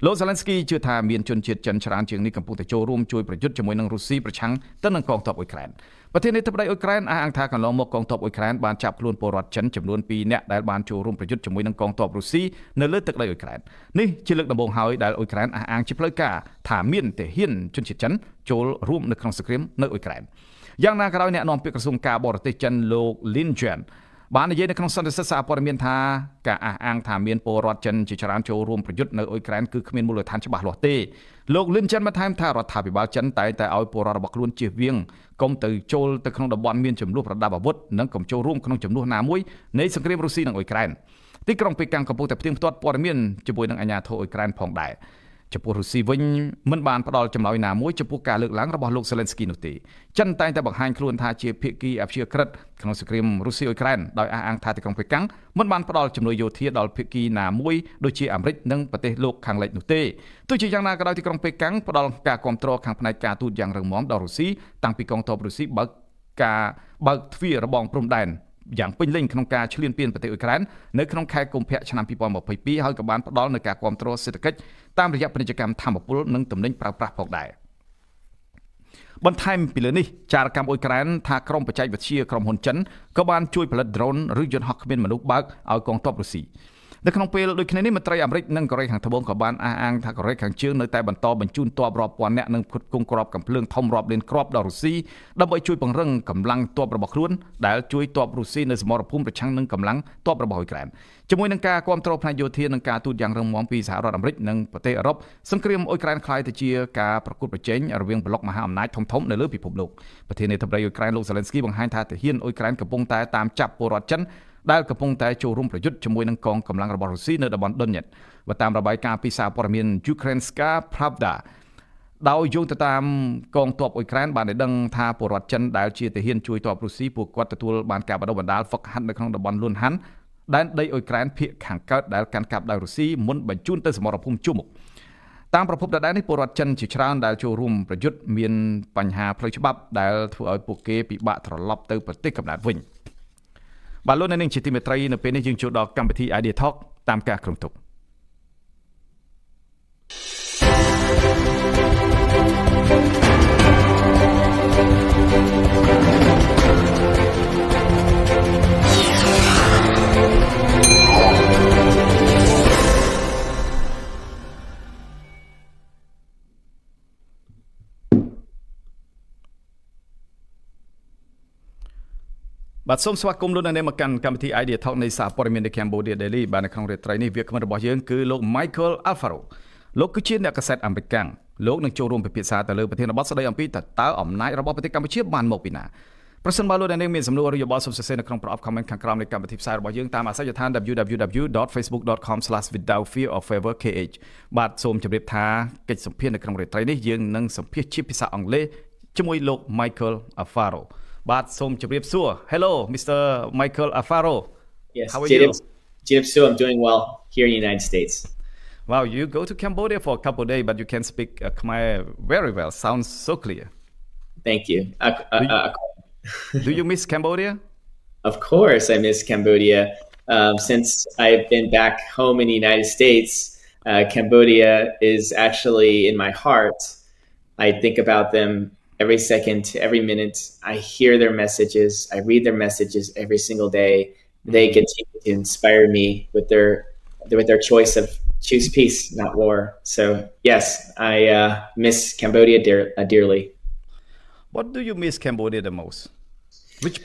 លោក Zelensky ជឿថាមានជនជាតិចិនច្រើនជាងនេះកំពុងតែចូលរួមជួយប្រយុទ្ធជាមួយនឹងរុស្ស៊ីប្រឆាំងទៅនឹងកងទ័ពអ៊ុយក្រែនប្រធានាធិបតីអ៊ុយក្រែនអះអាងថាកន្លងមកកងទ័ពអ៊ុយក្រែនបានចាប់ខ្លួនពលរដ្ឋចិនចំនួន2នាក់ដែលបានចូលរួមប្រយុទ្ធជាមួយនឹងកងទ័ពរុស្ស៊ីនៅលើទឹកដីអ៊ុយក្រែននេះជាលើកដំបូងហើយដែលអ៊ុយក្រែនអះអាងជាផ្លូវការថាមានទាហានជនជាតិចិនចូលរួមនៅក្នុងសង្គ្រាមនៅអ៊ុយក្រែនយ៉ាងណាក៏ដោយអ្នកនាំពាក្យក្រសួងការបរទេសចិនលោក Lin Jian បាននិយាយនៅក្នុងសន្និសីទសារព័ត៌មានថាការអះអាងថាមានពលរដ្ឋចិនជាច្រើនចូលរួមប្រយុទ្ធនៅអ៊ុយក្រែនគឺគ្មានមូលដ្ឋានច្បាស់លាស់ទេលោក Lin Jian បានថែមថារដ្ឋាភិបាលចិនតែឲ្យពលរដ្ឋរបស់ខ្លួនជៀសវាងកុំទៅចូលទៅក្នុងតំបន់មានចំនួនប្រដាប់អាវុធនិងកុំចូលរួមក្នុងចំនួនណាមួយនៃសង្គ្រាមរុស្ស៊ីនិងអ៊ុយក្រែនទីក្រុងប៉េកាំងកំពុងតែផ្ទៀងផ្ទាត់ព័ត៌មានជាមួយនឹងអាជ្ញាធរអ៊ុយក្រែនផងដែរចំពោះរុស្ស៊ីវិញមិនបានផ្ដល់ចម្លើយណាមួយចំពោះការលើកឡើងរបស់លោក Zelensky នោះទេចិនតែងតែបង្ហាញខ្លួនថាជាភាគីអព្យាក្រឹតក្នុងសង្គ្រាមរុស្ស៊ីអ៊ុយក្រែនដោយអះអាងថាទីក្រុងប៉េកាំងមិនបានផ្ដល់ជំនួយយោធាដល់ភាគីណាមួយដូចជាអាមេរិកនិងប្រទេសលោកខាងលិចនោះទេទោះជាយ៉ាងណាក៏ដោយទីក្រុងប៉េកាំងផ្ដល់ការគាំទ្រខាងផ្នែកការទូតយ៉ាងរឹងមាំដល់រុស្ស៊ីតាំងពីកងទ័ពរុស្ស៊ីបើកទ្វាររបងព្រំដែនយ៉ាងពេញលេញក្នុងការឈ្លានពានប្រទេសអ៊ុយក្រែននៅក្នុងខែកុម្ភៈឆ្នាំ2022ហើយក៏បានផ្ដល់នូវការគាំទ្រសេដ្ឋកិច្ចតាមរយៈពាណិជ្ជកម្មថាមពលនិងទំនិញប្រើប្រាស់ផងដែរបន្ថែមពីលើនេះចារកម្មអ៊ុយក្រែនថាក្រុមបច្ចេកវិទ្យាក្រុមហ៊ុនចិនក៏បានជួយផលិត drone ឬយន្តហោះគ្មានមនុស្សបើកឲ្យកងទ័ពរុស្ស៊ីនៅក្នុងពេលដូចគ្នានេះមន្ត្រីអាមេរិកនិងកូរ៉េខាងត្បូងក៏បានអះអាងថាកូរ៉េខាងជើងនៅតែបន្តបញ្ជូនទ័ពរាប់ពាន់នាក់និងផ្គត់ផ្គង់គ្រាប់កាំភ្លើងធំរាប់លានគ្រាប់ដល់រុស្ស៊ីដើម្បីជួយពង្រឹងកម្លាំងទ័ពរបស់ខ្លួនដែលជួយទ័ពរុស្ស៊ីនៅសមរភូមិប្រឆាំងនឹងកម្លាំងទ័ពរបស់អ៊ុយក្រែនជាមួយនឹងការគាំទ្រផ្នែកយោធានិងការទូតយ៉ាងរឹងមាំពីសហរដ្ឋអាមេរិកនិងប្រទេសអឺរ៉ុបសង្គ្រាមអ៊ុយក្រែនក្លាយទៅជាការប្រកួតប្រជែងរវាងប្លុកមហាអំណាចធំៗនៅលើពិភពលោកប្រធានាធិបតីអ៊ុយក្រែនលោក Zelensky បង្ហាញថាទាហានអ៊ុយក្រែនកំពុងតែតាមចាប់ពលរដ្ឋចិនដែលកំពុងតែចូលរួមប្រយុទ្ធជាមួយនឹងកងកម្លាំងរបស់រុស្ស៊ីនៅតំបន់ដុនញ៉េតបើតាមរបាយការណ៍ពីសារព័ត៌មាន Ukrainska Pravda ដោយយោងទៅតាមកងទ័ពអ៊ុយក្រែនបានដឹងថាពលរដ្ឋចិនដែលជាទាហានជួយទ័ពរុស្ស៊ីពួកគាត់ទទួលបានការបណ្ដុះបណ្ដាលហ្វឹកហាត់នៅក្នុងតំបន់លួនហាន់ដែនដីអ៊ុយក្រែនភាគខាងកើតដែលកាន់កាប់ដោយរុស្ស៊ីមុនបញ្ជូនទៅសមរភូមិជួរមុខតាមប្រភពដដែលនេះពលរដ្ឋចិនជាច្រើនដែលចូលរួមប្រយុទ្ធមានបញ្ហាផ្លូវច្បាប់ដែលធ្វើឲ្យពួកគេពិបាកត្រឡប់ទៅប្រទេសកំណើតវិញបាទលោកអ្នកនាងជាទីមេត្រីនៅពេលនេះយើងចូលដល់កម្មវិធី Idea Talk តាមការគ្រោងទុកបាទសូមស្វាគមន៍លោកអ្នកនាងមកកាន់កម្មវិធី Idea Talk នៃសារព័ត៌មាន Cambodia Daily បាទនៅក្នុងរាត្រីនេះវាគ្មិនរបស់យើងគឺលោក Michael Alfaro លោកគឺជាអ្នកកាសែតអាមេរិកលោកនឹងចូលរួមពិភាក្សាទៅលើប្រធានបទស្ដីអំពីតើអំណាចរបស់ប្រទេសកម្ពុជាបានមកពីណាប្រសិនបើលោកអ្នកនាងមានសំណួរឬយោបល់សូមសរសេរនៅក្នុងប្រអប់ comment ខាងក្រោមនៃកម្មវិធីផ្សាយរបស់យើងតាមអាសយដ្ឋាន www.facebook.com/withoutfearofeverkh បាទសូមជម្រាបថាកិច្ចសម្ភាសន៍នៅក្នុងរាត្រីនេះយើងនឹងសម្ភាសន៍ជាភាសាអង់គ្លេសជាមួយលោក Michael Alfaroបាទសូមជម្រាបសួរ Hello Mr. Michael Alfaro Yes How are you? I'm doing well here in the United States. Wow, you go to Cambodia for a couple of days but you can speak Khmer very well. Sounds so clear. Thank you. Do you miss Cambodia? Of course I miss Cambodia. Since I've been back home in the United States, Cambodia is actually in my heart. I think about them every second, every minute. I hear their messages. I read their messages every single day. They continue to inspire me with their choice of choose peace, not war. So yes, I miss Cambodia dearly. What do you miss Cambodia the most? Which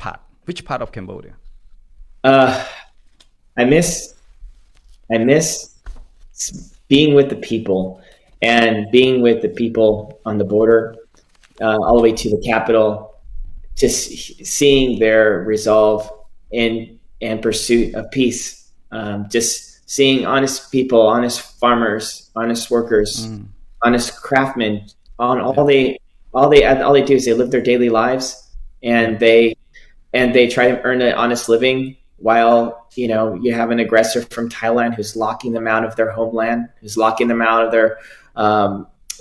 part of Cambodia? I miss being with the people and being with the people on the border, all the way to the capital, just seeing their resolve and pursuit of peace. Just seeing honest people, honest farmers, honest workers, honest craftsmen. All they do is they live their daily lives, and they try to earn an honest living. While you have an aggressor from Thailand who's locking them out of their homeland, who's locking them out of their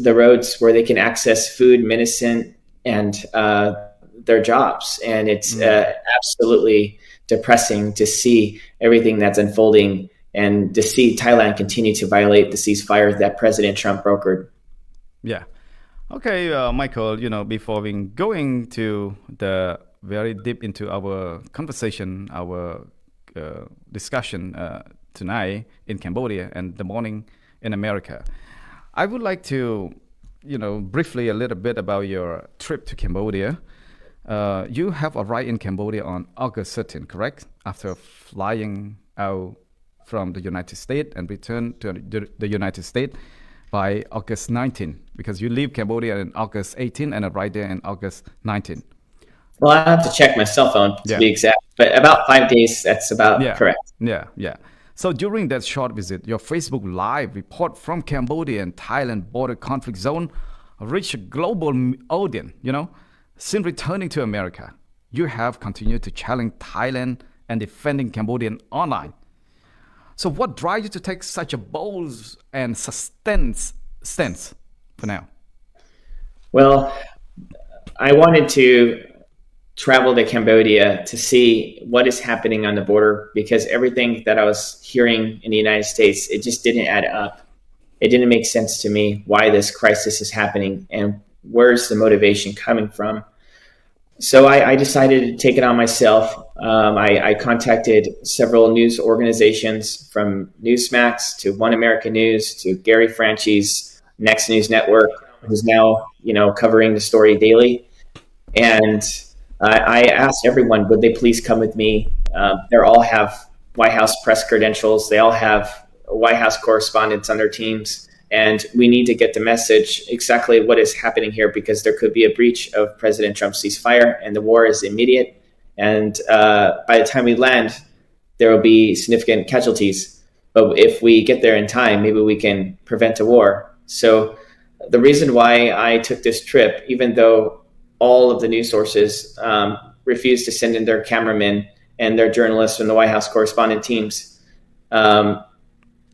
the roads where they can access food, medicine, and their jobs. And it's absolutely depressing to see everything that's unfolding and to see Thailand continue to violate the ceasefire that President Trump brokered. Yeah. Okay, Michael, before we going to the very deep into our conversation, our discussion tonight in Cambodia and the morning in America, I would like to, briefly a little bit about your trip to Cambodia. You have arrived in Cambodia on August 13, correct? After flying out from the United States and return to the United States by August 19, because you leave Cambodia in August 18 and arrive there in August 19. Well, I have to check my cell phone to be exact, but about 5 days, that's about correct. Yeah. So during that short visit, your Facebook Live report from Cambodia and Thailand border conflict zone reached a global audience, Since returning to America, you have continued to challenge Thailand and defending Cambodian online. So what drives you to take such a bold and sustained stance for now? Well, I wanted to travel to Cambodia to see what is happening on the border, because everything that I was hearing in the United States, it just didn't add up. It didn't make sense to me why this crisis is happening and where's the motivation coming from. So I decided to take it on myself. I contacted several news organizations, from Newsmax to One American News to Gary Franchi's Next News Network, who's now covering the story daily. And I asked everyone, would they please come with me? They all have White House press credentials. They all have White House correspondents on their teams. And we need to get the message exactly what is happening here, because there could be a breach of President Trump's ceasefire, and the war is immediate. And by the time we land, there will be significant casualties. But if we get there in time, maybe we can prevent a war. So the reason why I took this trip, even though all of the news sources refused to send in their cameramen and their journalists from the White House correspondent teams,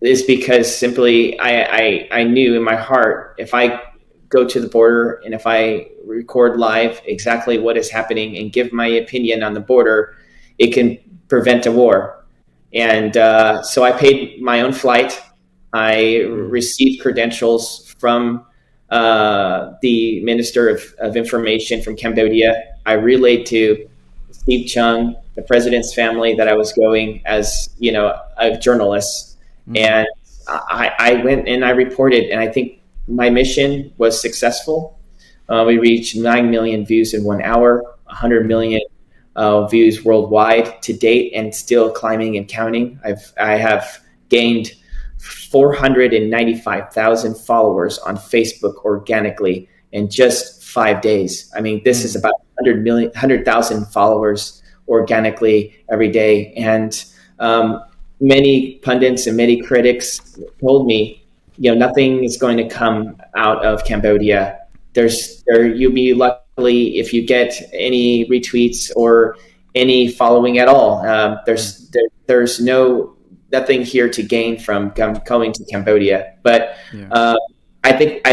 is because simply I knew in my heart, if I go to the border and if I record live exactly what is happening and give my opinion on the border, it can prevent a war. And so I paid my own flight. I received credentials from the Minister of Information from Cambodia. I relayed to Steve Chung, the president's family, that I was going as, a journalist. And I went and I reported, and I think my mission was successful. We reached 9 million views in 1 hour, 100 million views worldwide to date, and still climbing and counting. I have gained 495,000 followers on Facebook organically in just 5 days. I mean, this is about 100,000 followers organically every day. And many pundits and many critics told me, nothing is going to come out of Cambodia. You'll be lucky if you get any retweets or any following at all. There's nothing here to gain from going to Cambodia. But I think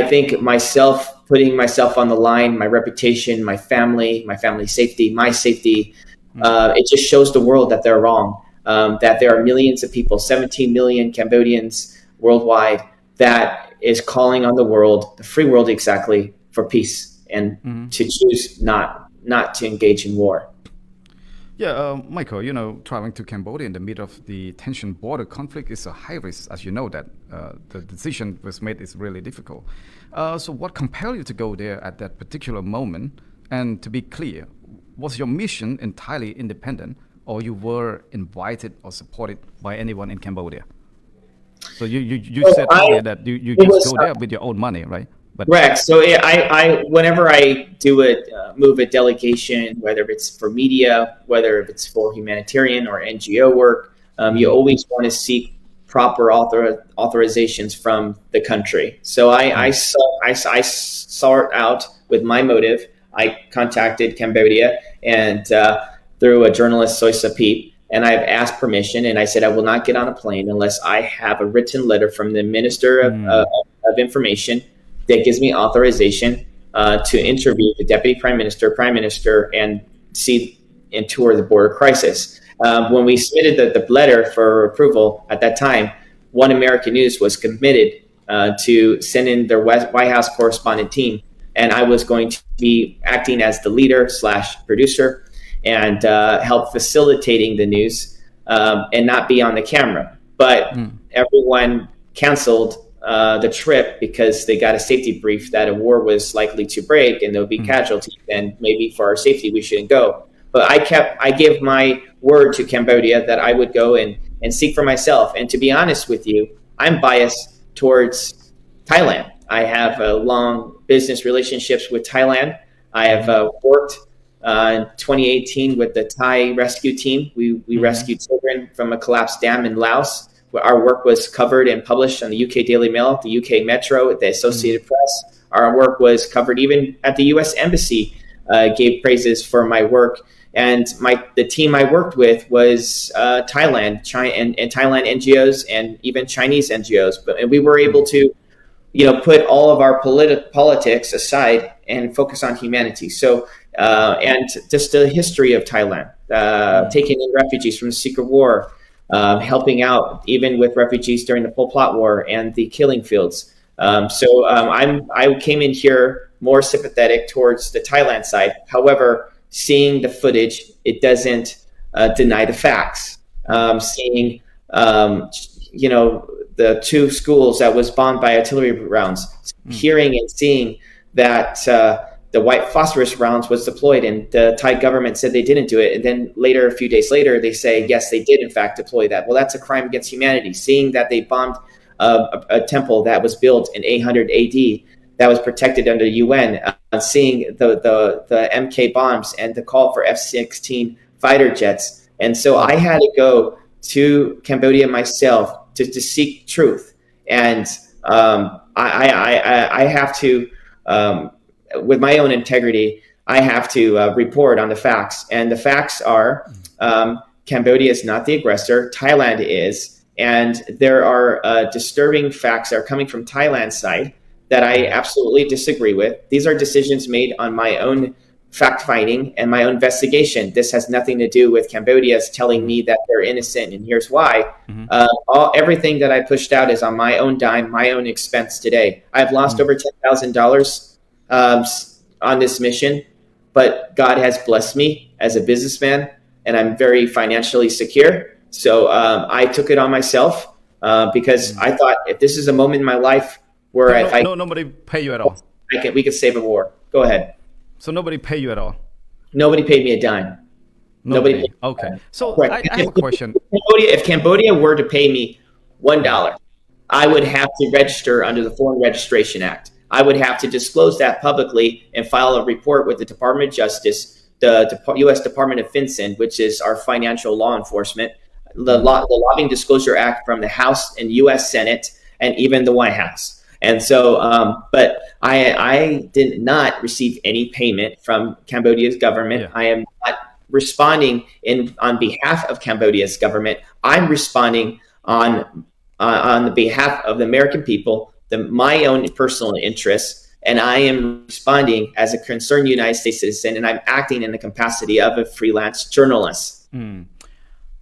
putting myself on the line, my reputation, my family safety, my safety, it just shows the world that they're wrong. That there are millions of people, 17 million Cambodians worldwide, that is calling on the world, the free world exactly, for peace and to choose not to engage in war. Yeah, Michael, traveling to Cambodia in the middle of the tension border conflict is a high risk, as you know that the decision was made is really difficult. So what compelled you to go there at that particular moment? And to be clear, was your mission entirely independent, or you were invited or supported by anyone in Cambodia? So you said earlier that you just go there with your own money, right? Correct. So I whenever I do move a delegation, whether it's for media, whether it's for humanitarian or NGO work, you always want to seek proper authorizations from the country. So I sort out with my motive. I contacted Cambodia and through a journalist, Soisa Peep, and I've asked permission, and I said I will not get on a plane unless I have a written letter from the Minister of Information that gives me authorization to interview the Deputy Prime Minister, and see and tour the border crisis. When we submitted the letter for approval at that time, One American News was committed to send in their White House correspondent team, and I was going to be acting as the leader/producer and help facilitating the news and not be on the camera. But everyone canceled the trip because they got a safety brief that a war was likely to break and there'll be casualties, and maybe for our safety we shouldn't go. But I gave my word to Cambodia that I would go and seek for myself. And to be honest with you, I'm biased towards Thailand. I have long business relationships with Thailand. I have worked in 2018 with the Thai rescue team. We rescued children from a collapsed dam in Laos. Our work was covered and published on the UK Daily Mail, the UK Metro, the Associated Press. Our work was covered even at the US Embassy, gave praises for my work. And the team I worked with was Thailand, and Thailand NGOs and even Chinese NGOs. And we were able to, put all of our politics aside and focus on humanity. So, and just the history of Thailand, taking in refugees from the secret war, helping out even with refugees during the Pol Pot War and the killing fields. I came in here more sympathetic towards the Thailand side. However, seeing the footage, it doesn't deny the facts. Seeing, the 2 schools that was bombed by artillery rounds, hearing and seeing that the white phosphorus rounds was deployed, and the Thai government said they didn't do it. And then later, a few days later, they say, yes, they did in fact deploy that. Well, that's a crime against humanity. Seeing that they bombed a temple that was built in 800 AD that was protected under the UN, seeing the MK bombs and the call for F-16 fighter jets. And so I had to go to Cambodia myself to seek truth. And I have to, with my own integrity, I have to report on the facts. And the facts are Cambodia is not the aggressor. Thailand is. And there are disturbing facts that are coming from Thailand's side that I absolutely disagree with. These are decisions made on my own fact-finding and my own investigation. This has nothing to do with Cambodia's telling me that they're innocent, and here's why. Everything that I pushed out is on my own dime, my own expense today. I've lost over $10,000 on this mission, but God has blessed me as a businessman, and I'm very financially secure. So I took it on myself because I thought if this is a moment in my life where nobody pay you at all. We could save a war. Go ahead. So nobody pay you at all? Nobody paid me a dime. Nobody. Okay. So I have a question. If Cambodia were to pay me $1, I would have to register under the Foreign Registration Act. I would have to disclose that publicly and file a report with the Department of Justice, the U.S. Department of FinCEN, which is our financial law enforcement, the Lobbying Disclosure Act from the House and U.S. Senate, and even the White House. And so, but I did not receive any payment from Cambodia's government. Yeah. I am not responding on behalf of Cambodia's government. I'm responding on the behalf of the American people, my own personal interests, and I am responding as a concerned United States citizen, and I'm acting in the capacity of a freelance journalist.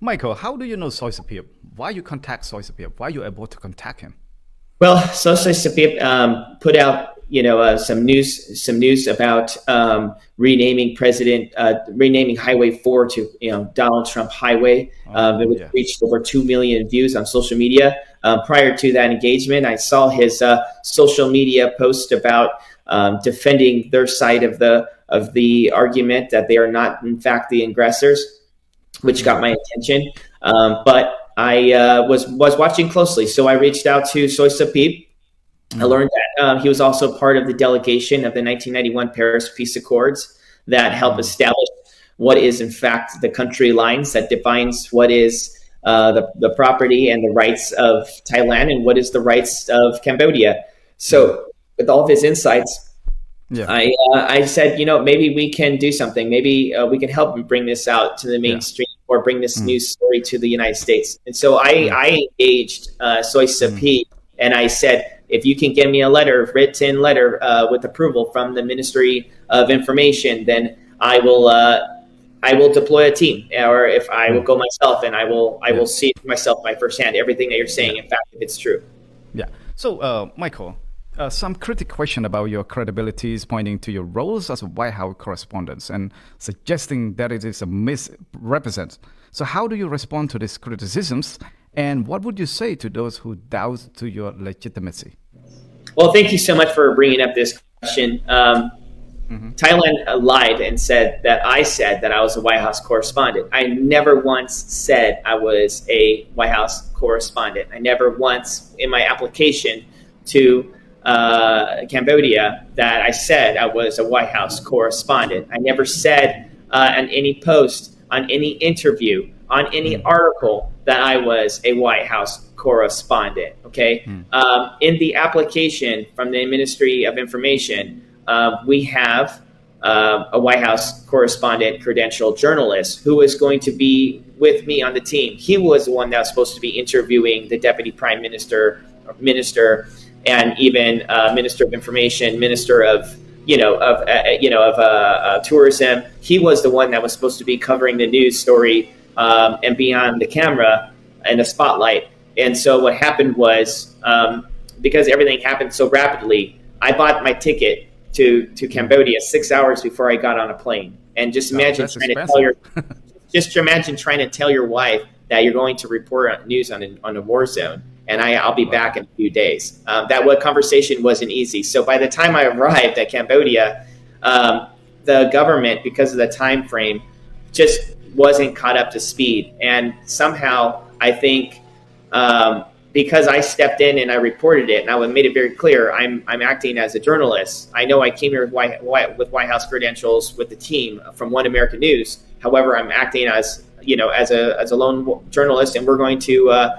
Michael, how do you know Soy Sapip? Why you contact Soy Sapip? Why are you able to contact him? Well, Soy Sapip put out, some news about renaming Highway 4 to, Donald Trump Highway. It reached over 2 million views on social media. Prior to that engagement, I saw his social media post about defending their side of the argument that they are not, in fact, the aggressors, which got my attention. But I was watching closely, so I reached out to Soy Sapip. I learned that he was also part of the delegation of the 1991 Paris Peace Accords that helped establish what is, in fact, the country lines that defines what is the property and the rights of Thailand and what is the rights of Cambodia. So with all of his insights, I said, maybe we can do something. Maybe we can help bring this out to the mainstream or bring this news story to the United States. And so I engaged Soy Sapip and I said, if you can give me a written letter with approval from the Ministry of Information, then I will deploy a team, or if I will go myself and I will see it myself by firsthand, everything that you're saying, in fact, if it's true. Yeah. So, Michael, some critic question about your credibility is pointing to your roles as a White House correspondent and suggesting that it is a misrepresent. So how do you respond to these criticisms, and what would you say to those who doubt to your legitimacy? Well, thank you so much for bringing up this question. Thailand lied and said that I was a White House correspondent. I never once said I was a White House correspondent. I never once in my application to Cambodia that I said I was a White House correspondent. I never said on any post, on any interview, on any article that I was a White House correspondent. Okay. In the application from the Ministry of Information, we have a White House correspondent credentialed journalist who is going to be with me on the team. He was the one that was supposed to be interviewing the Deputy Prime Minister, and even Minister of Information, Minister of Tourism. He was the one that was supposed to be covering the news story and be on the camera and the spotlight. And so what happened was, because everything happened so rapidly, I bought my ticket to Cambodia 6 hours before I got on a plane. And just imagine trying to tell your wife that you're going to report on news on a war zone, and I'll be back in a few days. That conversation wasn't easy. So by the time I arrived at Cambodia, the government, because of the time frame, just wasn't caught up to speed. And somehow I think because I stepped in and I reported it, and I made it very clear, I'm acting as a journalist. I know I came here with White House credentials with the team from One American News. However, I'm acting as a lone journalist, and we're going to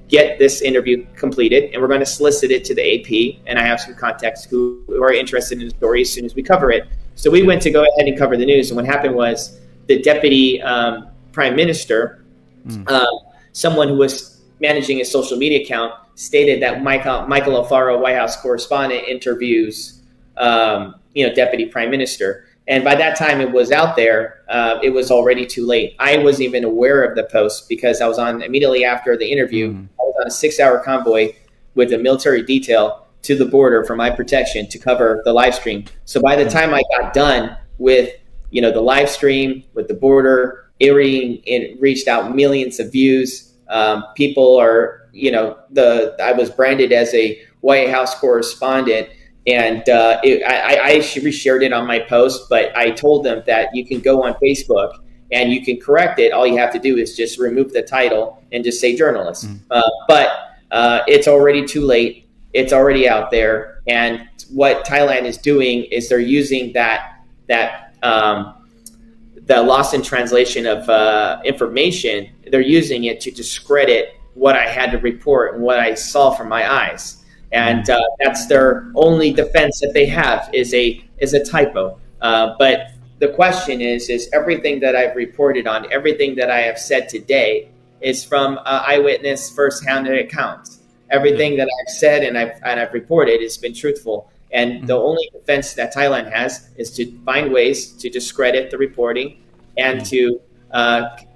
get this interview completed, and we're going to solicit it to the AP. And I have some contacts who are interested in the story as soon as we cover it. So we went to go ahead and cover the news. And what happened was the deputy prime minister, someone who was managing his social media account, stated that Michael Alfaro, White House correspondent, interviews, deputy prime minister. And by that time it was out there, it was already too late. I wasn't even aware of the post because I was on immediately after the interview. I was on a 6-hour convoy with a military detail to the border for my protection to cover the live stream. So by the time I got done with, the live stream with the border, it reached out millions of views. People are, I was branded as a White House correspondent. And I reshared it on my post, but I told them that you can go on Facebook and you can correct it. All you have to do is just remove the title and just say journalist. But it's already too late. It's already out there. And what Thailand is doing is they're using the loss in translation of information. They're using it to discredit what I had to report and what I saw from my eyes. And that's their only defense that they have is a typo. But the question is everything that I've reported on, everything that I have said today is from eyewitness first-hand accounts. Everything that I've said and I've reported has been truthful. And the only defense that Thailand has is to find ways to discredit the reporting and to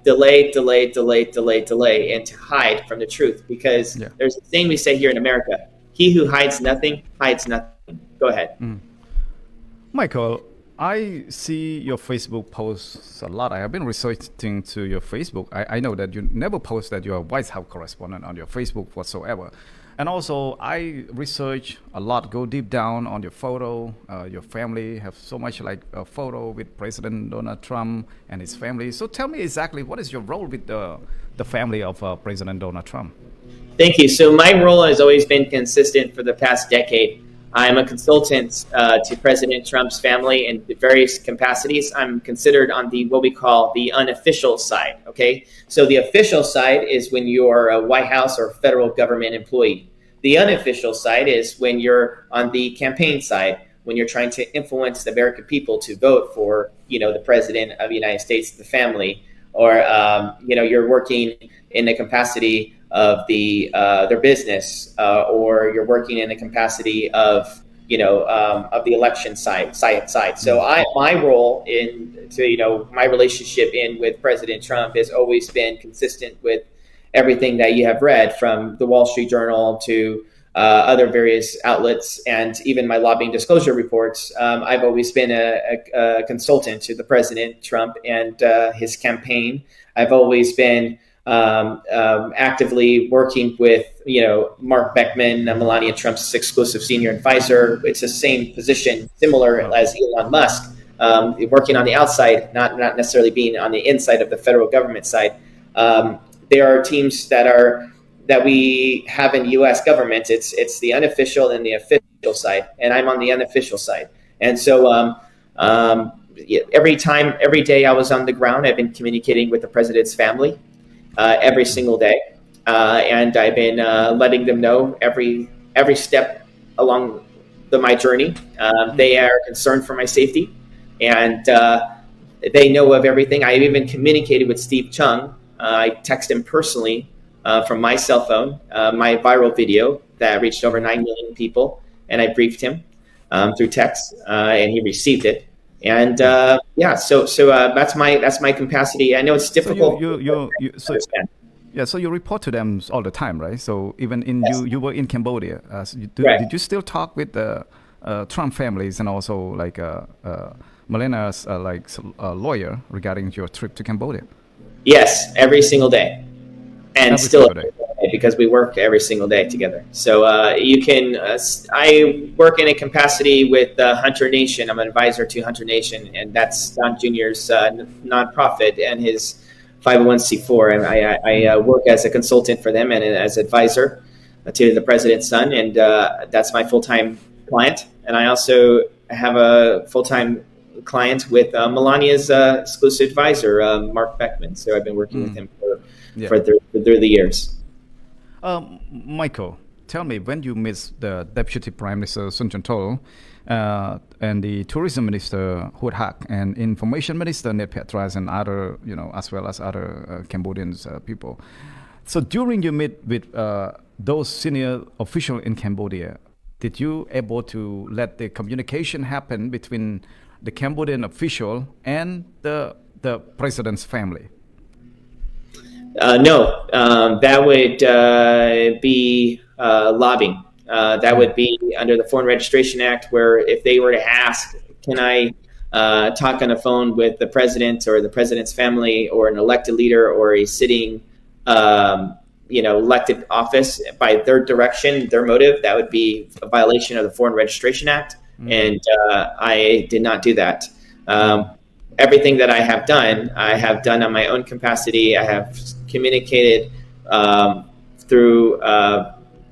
delay, and to hide from the truth. Because there's a thing we say here in America: he who hides nothing hides nothing. Go ahead. Michael, I see your Facebook posts a lot. I have been researching to your Facebook. I know that you never post that you're a White House correspondent on your Facebook whatsoever. And also, I research a lot, go deep down on your photo. Your family have so much like a photo with President Donald Trump and his family. So tell me exactly, what is your role with the family of President Donald Trump? Thank you. So my role has always been consistent for the past decade. I'm a consultant to President Trump's family in various capacities. I'm considered on what we call the unofficial side. Okay, so the official side is when you're a White House or federal government employee. The unofficial side is when you're on the campaign side, when you're trying to influence the American people to vote for, the President of the United States, the family, or you're working in the capacity of their business, or you're working in the capacity of the election side. So my role my relationship with President Trump has always been consistent with everything that you have read, from the Wall Street Journal to other various outlets, and even my lobbying disclosure reports. I've always been a consultant to the President Trump and his campaign. I've always been actively working with, Mark Beckman, Melania Trump's exclusive senior advisor. It's the same position, similar as Elon Musk, working on the outside, not necessarily being on the inside of the federal government side. There are teams that we have in U.S. government. It's the unofficial and the official side, and I'm on the unofficial side. And so every day I was on the ground, I've been communicating with the president's family every single day, and I've been letting them know every step along my journey. They are concerned for my safety, and they know of everything. I've even communicated with Steve Chung. I text him personally from my cell phone, my viral video that reached over 9 million people, and I briefed him through text, and he received it. And so that's my capacity. I know it's difficult. So you report to them all the time, right? So even you were in Cambodia. Did you still talk with the Trump families and also like Melania's lawyer regarding your trip to Cambodia? Yes, every single day, and because we work every single day together. So I work in a capacity with Hunter Nation. I'm an advisor to Hunter Nation, and that's Don Jr.'s nonprofit and his 501c4. And I work as a consultant for them and as advisor to the president's son, and that's my full-time client. And I also have a full-time client with Melania's exclusive advisor, Mark Beckman. So I've been working with him for through the years. Michael, tell me, when you met the Deputy Prime Minister Sun Chantol and the Tourism Minister Hut Hak and Information Minister Net Petras and other, as well as other Cambodian people. So during your meet with those senior officials in Cambodia, did you able to let the communication happen between the Cambodian official and the president's family? No, that would be lobbying. That would be under the Foreign Registration Act, where if they were to ask, can I talk on the phone with the president or the president's family or an elected leader or a sitting elected office by their direction, their motive, that would be a violation of the Foreign Registration Act. And I did not do that. Everything that I have done on my own capacity. I have communicated through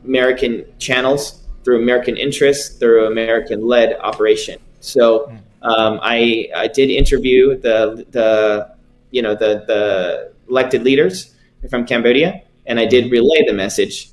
American channels, through American interests, through American-led operation. So I did interview the elected leaders from Cambodia, and I did relay the message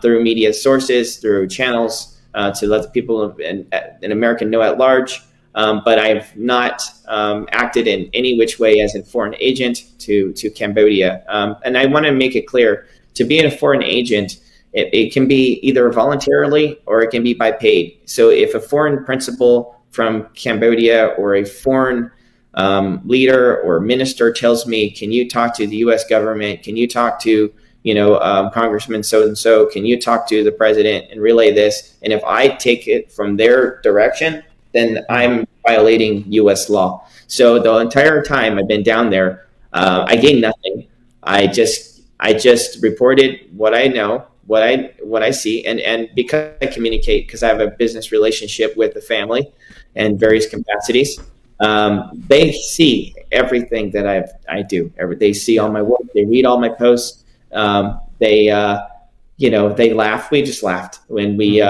through media sources, through channels to let the people in America know at large. But I've not acted in any which way as a foreign agent to Cambodia. And I want to make it clear, to be a foreign agent, it can be either voluntarily or it can be by paid. So if a foreign principal from Cambodia or a foreign leader or minister tells me, can you talk to the U.S. government? Can you talk to Congressman so-and-so? Can you talk to the president and relay this? And if I take it from their direction, then I'm violating U.S. law. So the entire time I've been down there, I gained nothing. I just reported what I know, what I see, and because I communicate, because I have a business relationship with the family in various capacities, they see everything that I do. They see all my work. They read all my posts. They laugh. We just laughed when we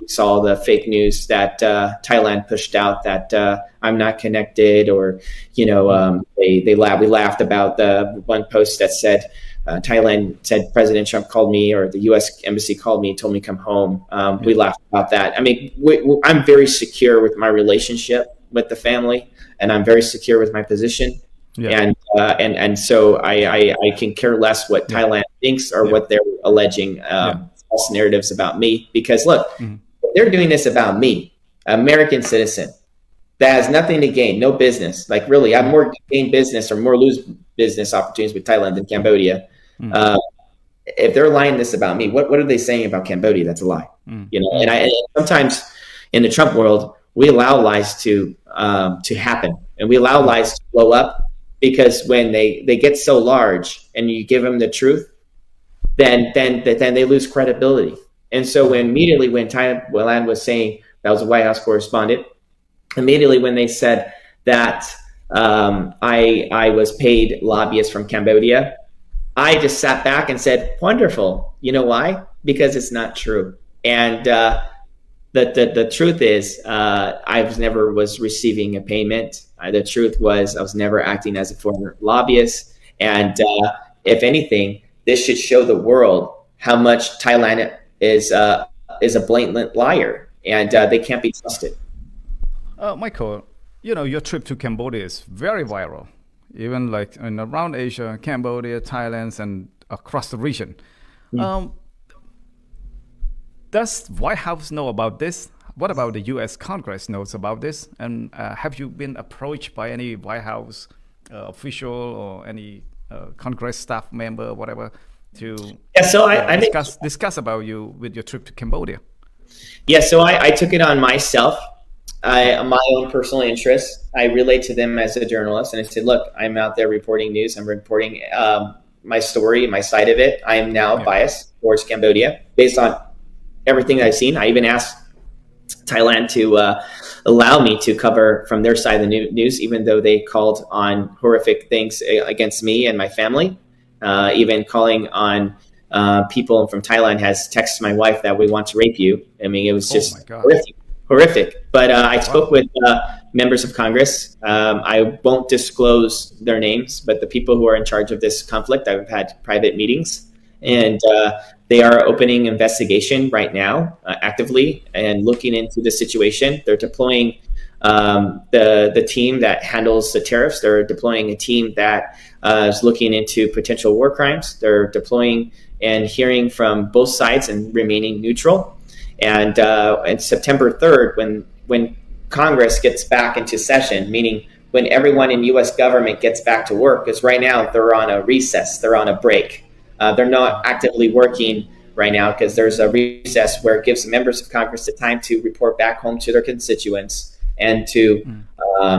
saw the fake news that Thailand pushed out that I'm not connected, or they laughed. We laughed about the one post that said Thailand said President Trump called me, or the U.S. embassy called me and told me to come home. We laughed about that. I mean, I'm very secure with my relationship with the family, and I'm very secure with my position. Yeah. And so I can care less what Thailand thinks or what they're alleging false narratives about me, because look, they're doing this about me, American citizen that has nothing to gain, no business. Like really, I have more gain business or more lose business opportunities with Thailand than Cambodia. If they're lying this about me, what are they saying about Cambodia? That's a lie. And sometimes in the Trump world, we allow lies to happen, and we allow lies to blow up. Because when they get so large and you give them the truth, then they lose credibility. And so immediately when Thailand was saying, that was a White House correspondent, immediately when they said that I was paid lobbyists from Cambodia, I just sat back and said, wonderful. You know why? Because it's not true. And the truth is, I never was receiving a payment. The truth was, I was never acting as a foreign lobbyist. And if anything, this should show the world how much Thailand is a blatant liar, and they can't be trusted. Michael, your trip to Cambodia is very viral, even like around Asia, Cambodia, Thailand, and across the region. Does White House know about this? What about the U.S. Congress knows about this? And have you been approached by any White House official or any Congress staff member, whatever, to discuss about you with your trip to Cambodia? Yeah, so I took it on myself, my own personal interests. I relayed to them as a journalist, and I said, look, I'm out there reporting news. I'm reporting my story, my side of it. I am now biased towards Cambodia based on everything I've seen. I even asked Thailand to allow me to cover from their side of the news, even though they called on horrific things against me and my family. Even calling on people from Thailand has texted my wife that we want to rape you. I mean, it was just horrific. But I spoke with members of Congress. I won't disclose their names, but the people who are in charge of this conflict, I've had private meetings. And They are opening investigation right now, actively, and looking into the situation. They're deploying the team that handles the tariffs. They're deploying a team that is looking into potential war crimes. They're deploying and hearing from both sides and remaining neutral. And September 3rd, when Congress gets back into session, meaning when everyone in U.S. government gets back to work, because right now they're on a recess, they're on a break. They're not actively working right now because there's a recess where it gives members of Congress the time to report back home to their constituents and to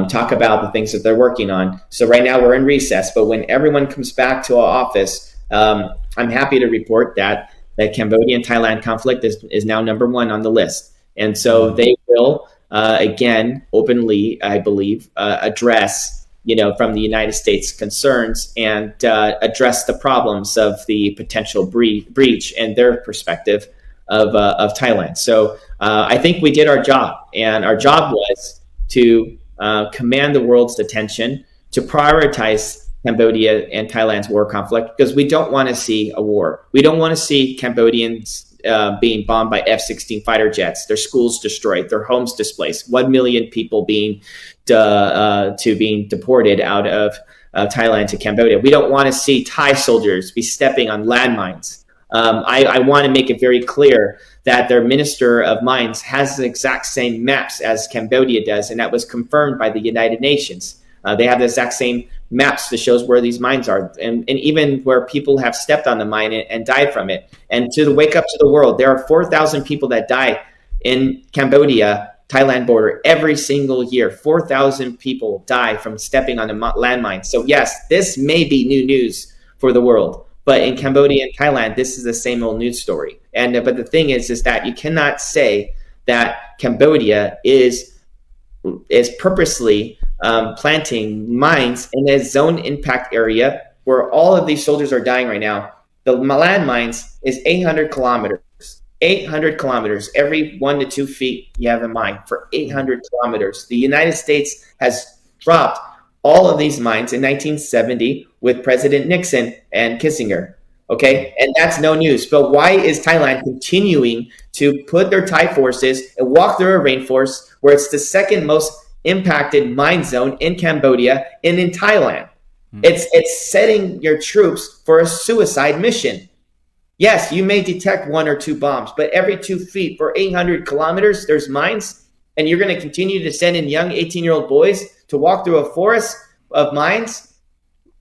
talk about the things that they're working on. So right now we're in recess, but when everyone comes back to our office, I'm happy to report that the Cambodia and Thailand conflict is now number one on the list. And so they will, again, openly, I believe, address, from the United States concerns and address the problems of the potential breach and their perspective of Thailand. So I think we did our job, and our job was to command the world's attention, to prioritize Cambodia and Thailand's war conflict, because we don't want to see a war. We don't want to see Cambodians being bombed by F-16 fighter jets, their schools destroyed, their homes displaced, 1 million people being deported out of Thailand to Cambodia. We don't want to see Thai soldiers be stepping on landmines. I want to make it very clear that their Minister of Mines has the exact same maps as Cambodia does, and that was confirmed by the United Nations. They have the exact same maps that shows where these mines are, and even where people have stepped on the mine and died from it. And to wake up to the world, there are 4,000 people that die in Cambodia, Thailand border every single year. 4,000 people die from stepping on a landmine. So yes, this may be new news for the world, but in Cambodia and Thailand, this is the same old news story. And but the thing is that you cannot say that Cambodia is purposely planting mines in a zone impact area where all of these soldiers are dying right now. The landmines is 800 kilometers. 800 kilometers. Every 1 to 2 feet, you have a mine for 800 kilometers. The United States has dropped all of these mines in 1970 with President Nixon and Kissinger. Okay, and that's no news. But why is Thailand continuing to put their Thai forces and walk through a rainforest where it's the second most impacted mine zone in Cambodia and in Thailand? It's setting your troops for a suicide mission. Yes, you may detect 1 or 2 bombs, but every 2 feet for 800 kilometers, there's mines, and you're going to continue to send in young 18-year-old boys to walk through a forest of mines.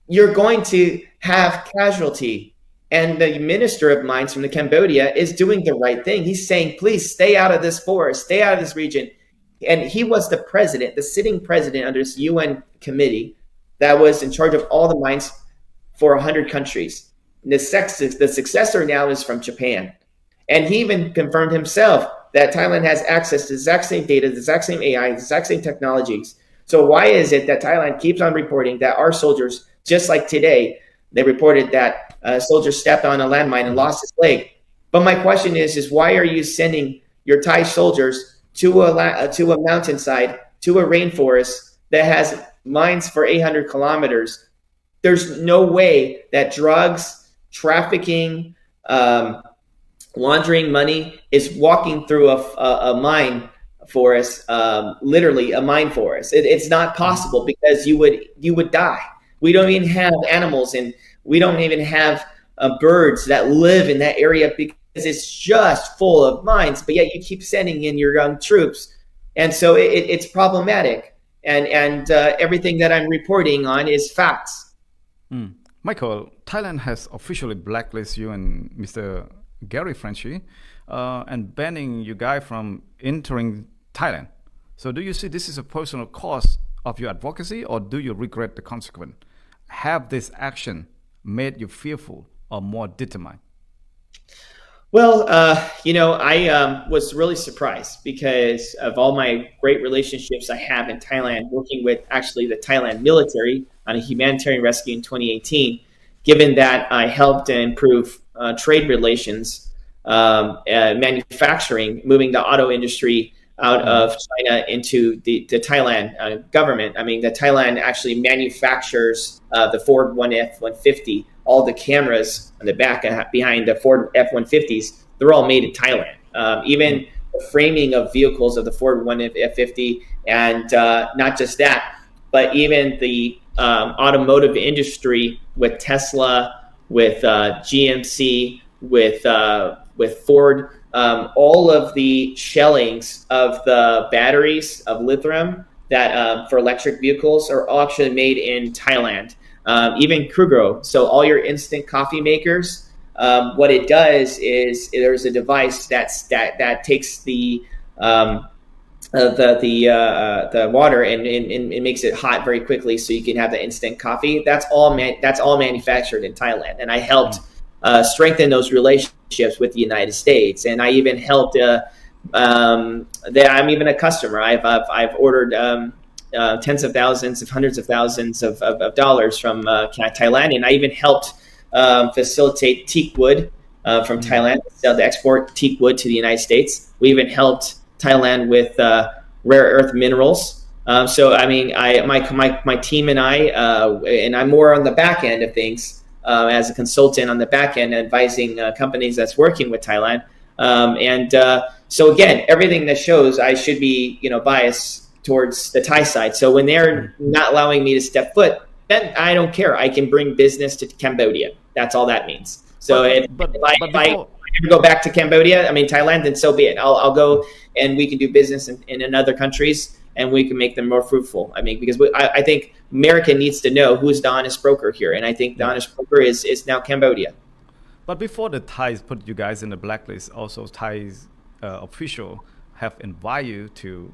You're going to have casualty. And the Minister of Mines from the Cambodia is doing the right thing. He's saying, please stay out of this forest, stay out of this region. And he was the president, the sitting president under this UN committee that was in charge of all the mines for 100 countries. The successor now is from Japan. And he even confirmed himself that Thailand has access to the exact same data, the exact same AI, the exact same technologies. So why is it that Thailand keeps on reporting that our soldiers, just like today, they reported that a soldier stepped on a landmine and lost his leg? But my question is why are you sending your Thai soldiers to a mountainside, to a rainforest that has mines for 800 kilometers? There's no way that drugs, trafficking, laundering money is walking through a mine forest, literally a mine forest. It's not possible because you would die. We don't even have animals, and we don't even have birds that live in that area because it's just full of mines. But yet you keep sending in your young troops, and so it's problematic. And everything that I'm reporting on is facts. Michael, Thailand has officially blacklisted you and Mr. Gary Frenchy and banning you guys from entering Thailand. So do you see this is a personal cost of your advocacy, or do you regret the consequence? Have this action made you fearful or more determined? Well, I was really surprised because of all my great relationships I have in Thailand, working with actually the Thailand military on a humanitarian rescue in 2018, given that I helped improve trade relations, manufacturing, moving the auto industry out of China into the Thailand government. I mean, the Thailand actually manufactures the Ford F-150 all the cameras on the back behind the Ford F-150s, they're all made in Thailand. Even the framing of vehicles of the Ford F-50, and not just that, but even the automotive industry with Tesla, with GMC, with Ford, all of the shellings of the batteries of lithium that for electric vehicles are all actually made in Thailand. Even Krugro, so all your instant coffee makers, what it does is there's a device that takes the water and it makes it hot very quickly, so you can have the instant coffee. That's all manufactured in Thailand, and I helped strengthen those relationships with the United States, and I even helped. I'm even a customer. I've ordered tens of thousands, of hundreds of thousands of dollars from Thailand, and I even helped facilitate teak wood from Thailand, to export teak wood to the United States. We even helped Thailand with rare earth minerals. So I mean, my team and and I'm more on the back end of things as a consultant on the back end, advising companies that's working with Thailand. So again, everything that shows I should be, biased towards the Thai side. So when they're not allowing me to step foot, then I don't care. I can bring business to Cambodia. That's all that means. So if I ever go back to Cambodia, I mean Thailand, then so be it. I'll go and we can do business in other countries, and we can make them more fruitful. I mean, because I think America needs to know who's the honest broker here, and I think the honest broker is now Cambodia. But before the Thais put you guys in the blacklist, also Thai's official have invited you to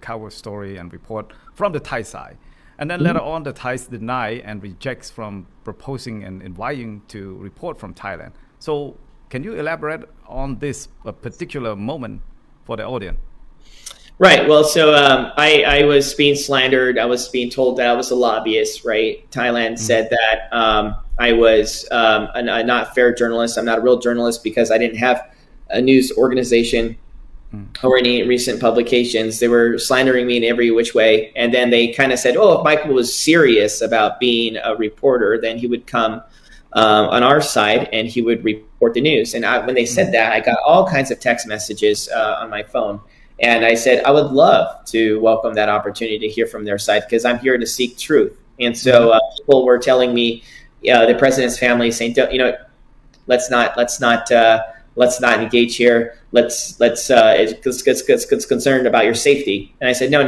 cover story and report from the Thai side. And then later on, the Thais deny and rejects from proposing and inviting to report from Thailand. So can you elaborate on this particular moment for the audience? Right. Well, so I was being slandered. I was being told that I was a lobbyist, right? Thailand said that I was a not fair journalist. I'm not a real journalist because I didn't have a news organization or any recent publications. They were slandering me in every which way. And then they kind of said, oh, if Michael was serious about being a reporter, then he would come on our side and he would report the news. And when they said that, I got all kinds of text messages on my phone. And I said, I would love to welcome that opportunity to hear from their side because I'm here to seek truth. And so people were telling me, the president's family saying, let's not engage here. It's concerned about your safety. And I said, no.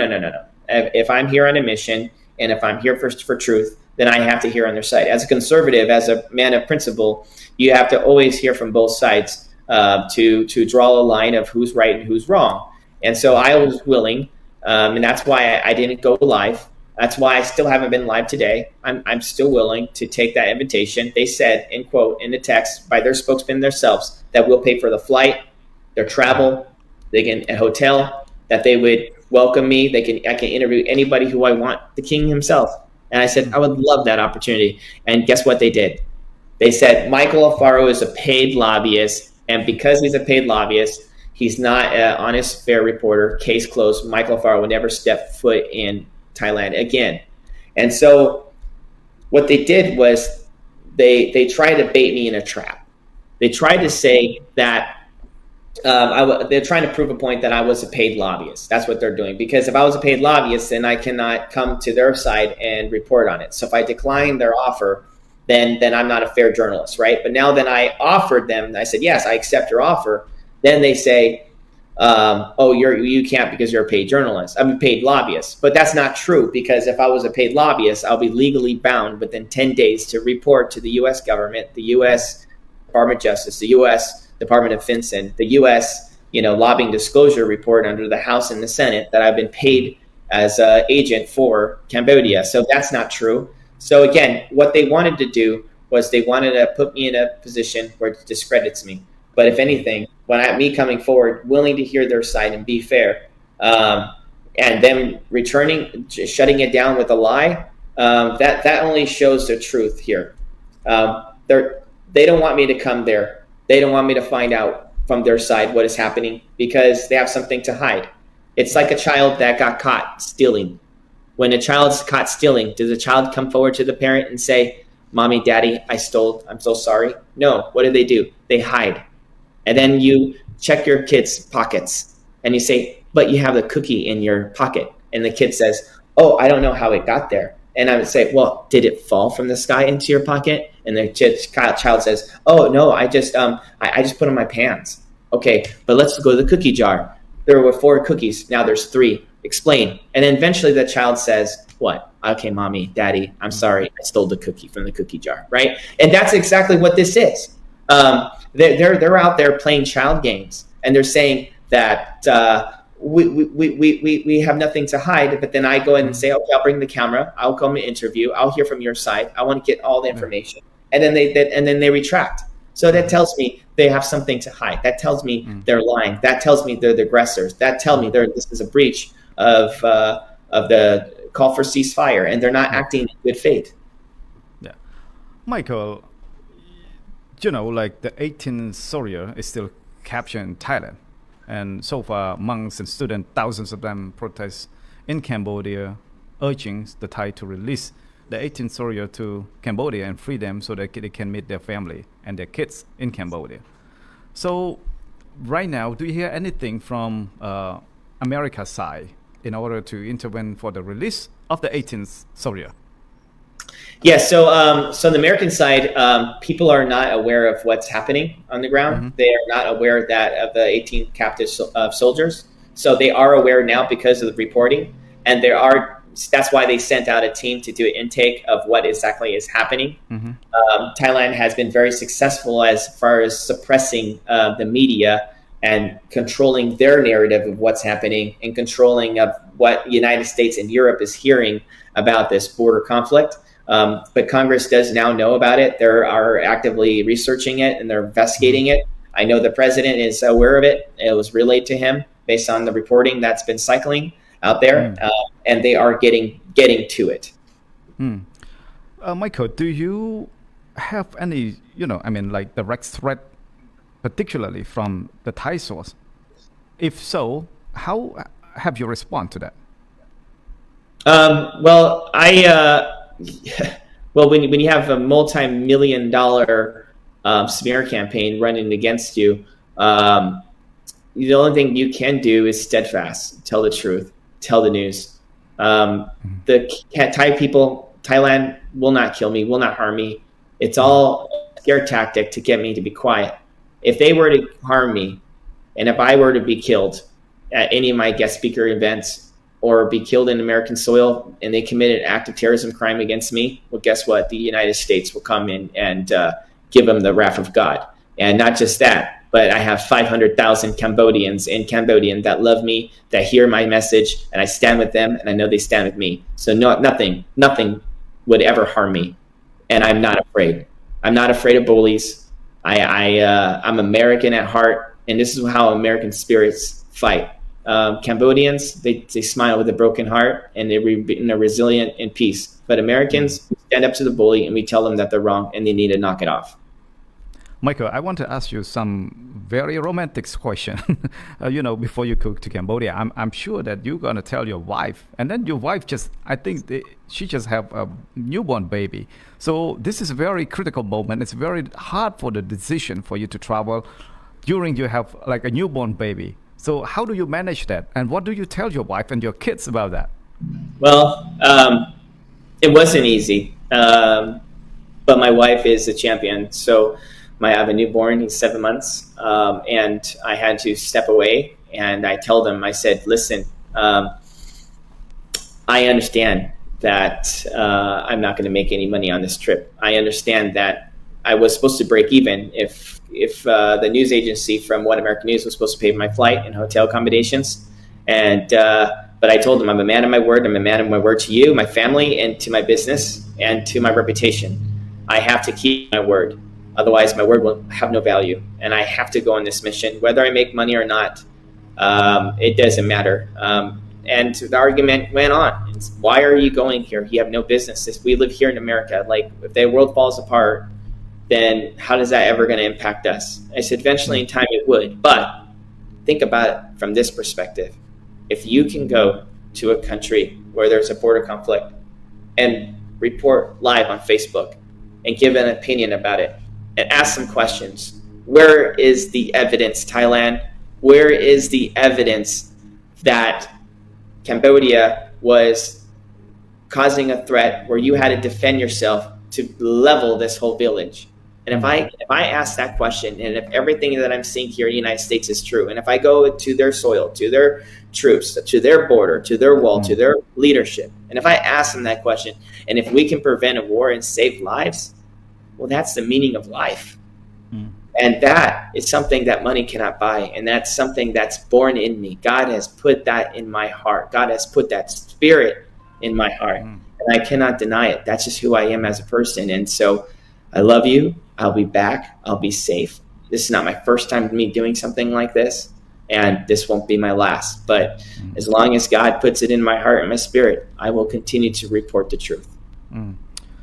If I'm here on a mission and if I'm here for truth, then I have to hear on their side. As a conservative, as a man of principle, you have to always hear from both sides to draw a line of who's right and who's wrong. And so I was willing, and that's why I didn't go live. That's why I still haven't been live today. I'm still willing to take that invitation. They said, in quote, in the text by their spokesman themselves, that we'll pay for the flight, their travel, they can a hotel, that they would welcome me. I can interview anybody who I want, the king himself. And I said, I would love that opportunity. And guess what they did? They said, Michael Alfaro is a paid lobbyist. And because he's a paid lobbyist, he's not an honest, fair reporter. Case closed. Michael Alfaro will never step foot in Thailand again. And so what they did was they tried to bait me in a trap. They tried to say that they're trying to prove a point that I was a paid lobbyist. That's what they're doing. Because if I was a paid lobbyist, then I cannot come to their side and report on it. So if I decline their offer, then I'm not a fair journalist, right? But now that I offered them, I said, yes, I accept your offer. Then they say, you can't because you're a paid journalist. I'm a paid lobbyist. But that's not true, because if I was a paid lobbyist, I'll be legally bound within 10 days to report to the U.S. government, the U.S. Department of Justice, the U.S. Department of FinCEN, the U.S. Lobbying disclosure report under the House and the Senate that I've been paid as an agent for Cambodia. So that's not true. So again, what they wanted to do was they wanted to put me in a position where it discredits me. But if anything, me coming forward, willing to hear their side and be fair, and them shutting it down with a lie, that only shows the truth here. They don't want me to come there. They don't want me to find out from their side what is happening because they have something to hide. It's like a child that got caught stealing. When a child's caught stealing, does the child come forward to the parent and say, Mommy, Daddy, I'm so sorry. No, what do? They hide. And then you check your kid's pockets and you say, but you have the cookie in your pocket. And the kid says, oh, I don't know how it got there. And I would say, well, did it fall from the sky into your pocket? And the child says, oh, no, I just put on my pants. Okay, but let's go to the cookie jar. There were 4 cookies. Now there's 3. Explain. And then eventually the child says, what? Okay, Mommy, Daddy, I'm sorry. I stole the cookie from the cookie jar, right? And that's exactly what this is. They're out there playing child games, and they're saying that we have nothing to hide. But then I go in and say, okay, I'll bring the camera. I'll come and interview. I'll hear from your side. I want to get all the information, and then they retract. So that tells me they have something to hide. That tells me they're lying. That tells me they're the aggressors. That tells me this is a breach of the call for ceasefire, and they're not acting in good faith. Yeah, Michael, like the 18th soldier is still captured in Thailand, and so far monks and students, thousands of them protest in Cambodia, urging the Thai to release the 18th soldier to Cambodia and free them so that they can meet their family and their kids in Cambodia. So right now, do you hear anything from America's side in order to intervene for the release of the 18th soldier? Yeah, so on the American side, people are not aware of what's happening on the ground. Mm-hmm. They are not aware of the 18 captive soldiers. So they are aware now because of the reporting, and that's why they sent out a team to do an intake of what exactly is happening. Mm-hmm. Thailand has been very successful as far as suppressing the media and controlling their narrative of what's happening and controlling of what the United States and Europe is hearing about this border conflict. But Congress does now know about it. They are actively researching it and they're investigating it. I know the president is aware of it. It was relayed to him based on the reporting that's been cycling out there, and they are getting to it. Michael, do you have any, like direct threat, particularly from the Thai source? If so, how have you responded to that? Well, when you have a multi-million-dollar smear campaign running against you, the only thing you can do is steadfast, tell the truth, tell the news. The Thai people, Thailand will not kill me, will not harm me. It's all a scare tactic to get me to be quiet. If they were to harm me, and if I were to be killed at any of my guest speaker events or be killed in American soil and they committed an act of terrorism crime against me, well, guess what? The United States will come in and give them the wrath of God. And not just that, but I have 500,000 Cambodians in Cambodia that love me, that hear my message, and I stand with them, and I know they stand with me. So nothing would ever harm me, and I'm not afraid. I'm not afraid of bullies. I'm American at heart, and this is how American spirits fight. Cambodians, they smile with a broken heart, and they're resilient in peace. But Americans, we stand up to the bully, and we tell them that they're wrong, and they need to knock it off. Michael, I want to ask you some very romantic question. Before you go to Cambodia, I'm sure that you're going to tell your wife, and then your wife she just have a newborn baby. So this is a very critical moment. It's very hard for the decision for you to travel during you have like a newborn baby. So how do you manage that? And what do you tell your wife and your kids about that? Well, it wasn't easy, but my wife is a champion. So I have a newborn, he's 7 months, and I had to step away, and I told him, I said, listen, I understand that I'm not going to make any money on this trip. I understand that I was supposed to break even if the news agency from One American News was supposed to pay for my flight and hotel accommodations. But I told him, I'm a man of my word. I'm a man of my word to you, my family, and to my business, and to my reputation. I have to keep my word. Otherwise, my word will have no value. And I have to go on this mission, whether I make money or not. It doesn't matter. And the argument went on. It's, why are you going here? You have no business. We live here in America. Like, if the world falls apart, then how is that ever going to impact us? I said, eventually in time it would. But think about it from this perspective. If you can go to a country where there's a border conflict and report live on Facebook and give an opinion about it and ask some questions. Where is the evidence, Thailand? Where is the evidence that Cambodia was causing a threat where you had to defend yourself to level this whole village? And if I ask that question, and if everything that I'm seeing here in the United States is true, and if I go to their soil, to their troops, to their border, to their wall, to their leadership, and if I ask them that question, and if we can prevent a war and save lives, well, that's the meaning of life. And that is something that money cannot buy. And that's something that's born in me. God has put that in my heart. God has put that spirit in my heart. And I cannot deny it. That's just who I am as a person. And so I love you. I'll be back. I'll be safe. This is not my first time me doing something like this. And this won't be my last. But as long as God puts it in my heart and my spirit, I will continue to report the truth.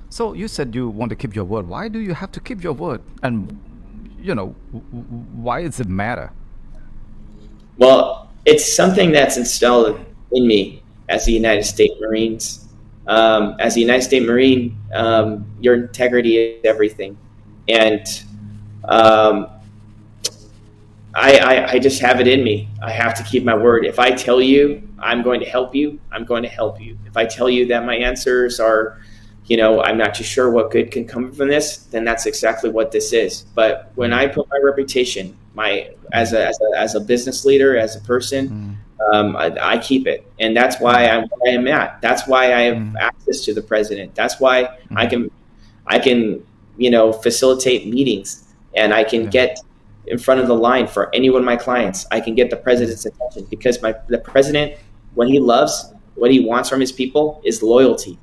So you said you want to keep your word. Why do you have to keep your word? And why does it matter? Well, it's something that's installed in me as a United States Marines. As a United States Marine, your integrity is everything. And I just have it in me. I have to keep my word. If I tell you I'm going to help you, I'm going to help you. If I tell you that my answers are, I'm not too sure what good can come from this, then that's exactly what this is. But when I put my reputation, as a business leader, as a person, I keep it, and that's why I'm where I am at. That's why I have access to the president. That's why I can facilitate meetings, and I can get in front of the line for any one of my clients. I can get the president's attention because the president, what he loves, what he wants from his people is loyalty.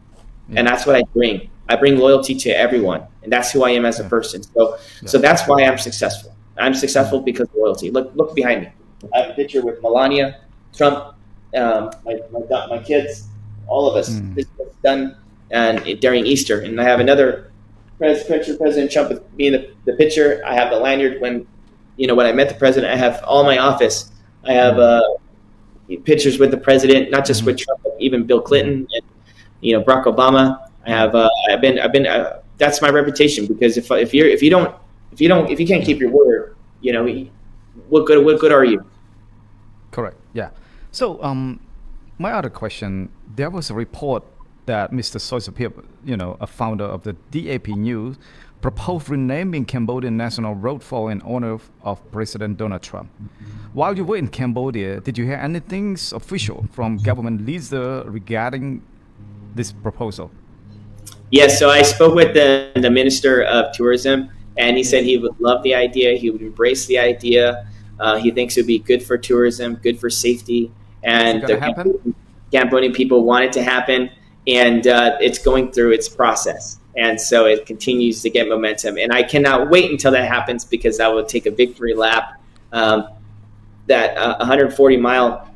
And that's what I bring. I bring loyalty to everyone, and that's who I am as a person. So that's why I'm successful. I'm successful because of loyalty. Look behind me. I have a picture with Melania, Trump, my kids, all of us. This was done during Easter, and I have another picture of President Trump with me in the picture. I have the lanyard when I met the president. I have all my office. I have pictures with the president, not just with Trump, but even Bill Clinton and Barack Obama. I have I've been that's my reputation, because if you can't keep your word, what good are you? Correct. Yeah. So my other question, there was a report that Mr. Soysapip, a founder of the DAP News, proposed renaming Cambodian National Road in honor of President Donald Trump. While you were in Cambodia, did you hear anything official from government leaders regarding this proposal? Yes, so I spoke with the Minister of Tourism, and he said he would love the idea. He would embrace the idea. He thinks it would be good for tourism, good for safety, and the Cambodian people want it to happen, and it's going through its process. And so it continues to get momentum. And I cannot wait until that happens, because that will take a victory lap. That 140-mile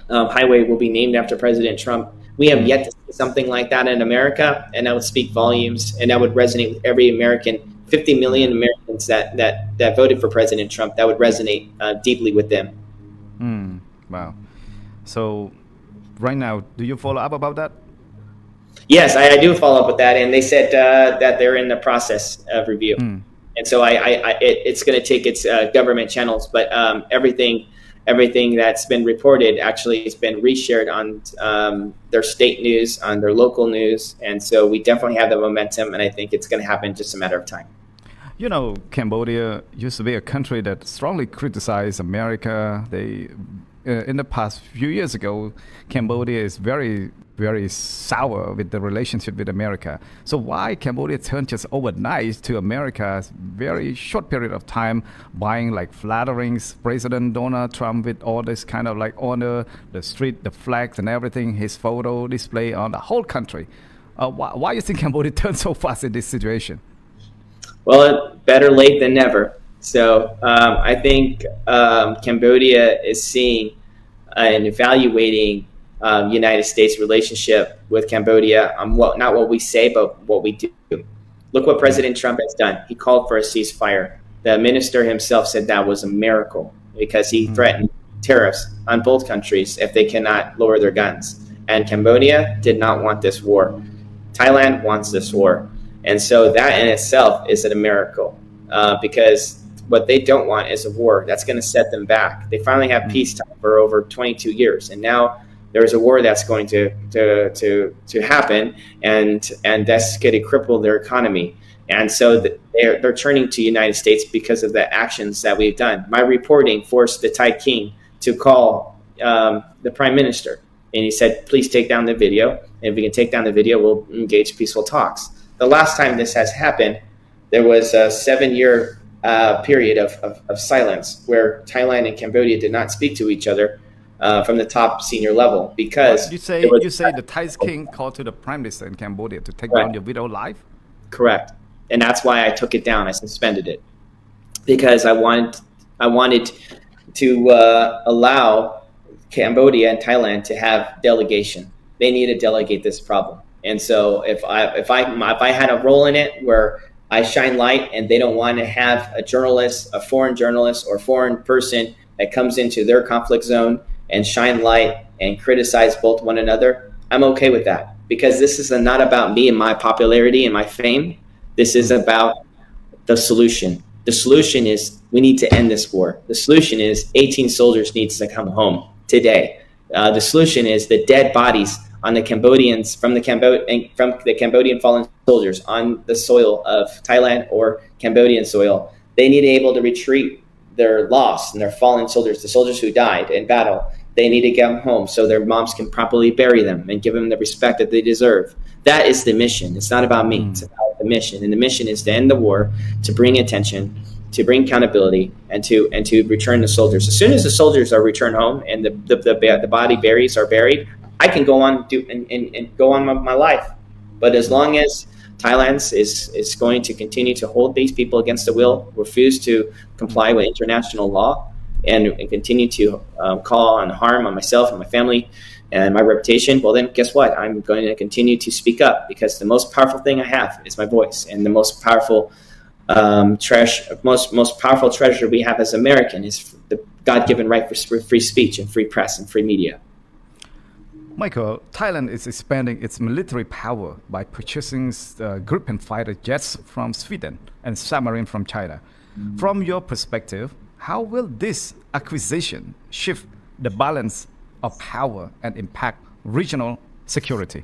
highway will be named after President Trump. We have yet to see something like that in America, and that would speak volumes, and that would resonate with every American, 50 million Americans that voted for President Trump. That would resonate deeply with them. Wow. So right now, do you follow up about that? Yes, I do follow up with that, and they said that they're in the process of review. And so it's going to take its government channels, but everything that's been reported actually has been reshared on their state news, on their local news. And so we definitely have the momentum, and I think it's going to happen in just a matter of time. Cambodia used to be a country that strongly criticized America. In the past few years ago, Cambodia is very, very sour with the relationship with America. So why Cambodia turned just overnight to America's very short period of time, buying flattering President Donald Trump with all this kind of honor, the street, the flags and everything, his photo display on the whole country. Why do you think Cambodia turned so fast in this situation? Well, better late than never. So I think Cambodia is seeing and evaluating United States relationship with Cambodia on not what we say, but what we do. Look what President Trump has done. He called for a ceasefire. The minister himself said that was a miracle, because he threatened tariffs on both countries if they cannot lower their guns. And Cambodia did not want this war. Thailand wants this war. And so that in itself is a miracle, because what they don't want is a war. That's going to set them back. They finally have peacetime for over 22 years, and now there's a war that's going to happen, and that's going to cripple their economy. And so they're turning to the United States because of the actions that we've done. My reporting forced the Thai king to call the prime minister, and he said, "Please take down the video. And if we can take down the video, we'll engage peaceful talks." The last time this has happened, there was a 7-year period of silence where Thailand and Cambodia did not speak to each other from the top senior level, because you say the Thai king called to the prime minister in Cambodia to take down your video live? Correct. And that's why I took it down. I suspended it because I wanted to allow Cambodia and Thailand to have delegation. They need to delegate this problem. And so if I had a role in it where I shine light and they don't want to have a journalist, a foreign journalist or foreign person that comes into their conflict zone and shine light and criticize both one another, I'm okay with that, because this is not about me and my popularity and my fame. This is about the solution. The solution is we need to end this war. The solution is 18 soldiers needs to come home today. The solution is the dead bodies on the Cambodians from the Cambodian fallen soldiers on the soil of Thailand or Cambodian soil. They need to be able to retreat their lost and their fallen soldiers, the soldiers who died in battle. They need to get them home so their moms can properly bury them and give them the respect that they deserve. That is the mission. It's not about me. It's about the mission. And the mission is to end the war, to bring attention, to bring accountability, and to return the soldiers. As soon as the soldiers are returned home and the body are buried, I can go on and go on my life. But as long as Thailand is going to continue to hold these people against the will, refuse to comply with international law, and continue to call on harm on myself and my family and my reputation, well then guess what? I'm going to continue to speak up, because the most powerful thing I have is my voice, and the most powerful most powerful treasure we have as American is the God-given right for free speech and free press and free media. Michael, Thailand is expanding its military power by purchasing Gripen fighter jets from Sweden and submarine from China. From your perspective, how will this acquisition shift the balance of power and impact regional security?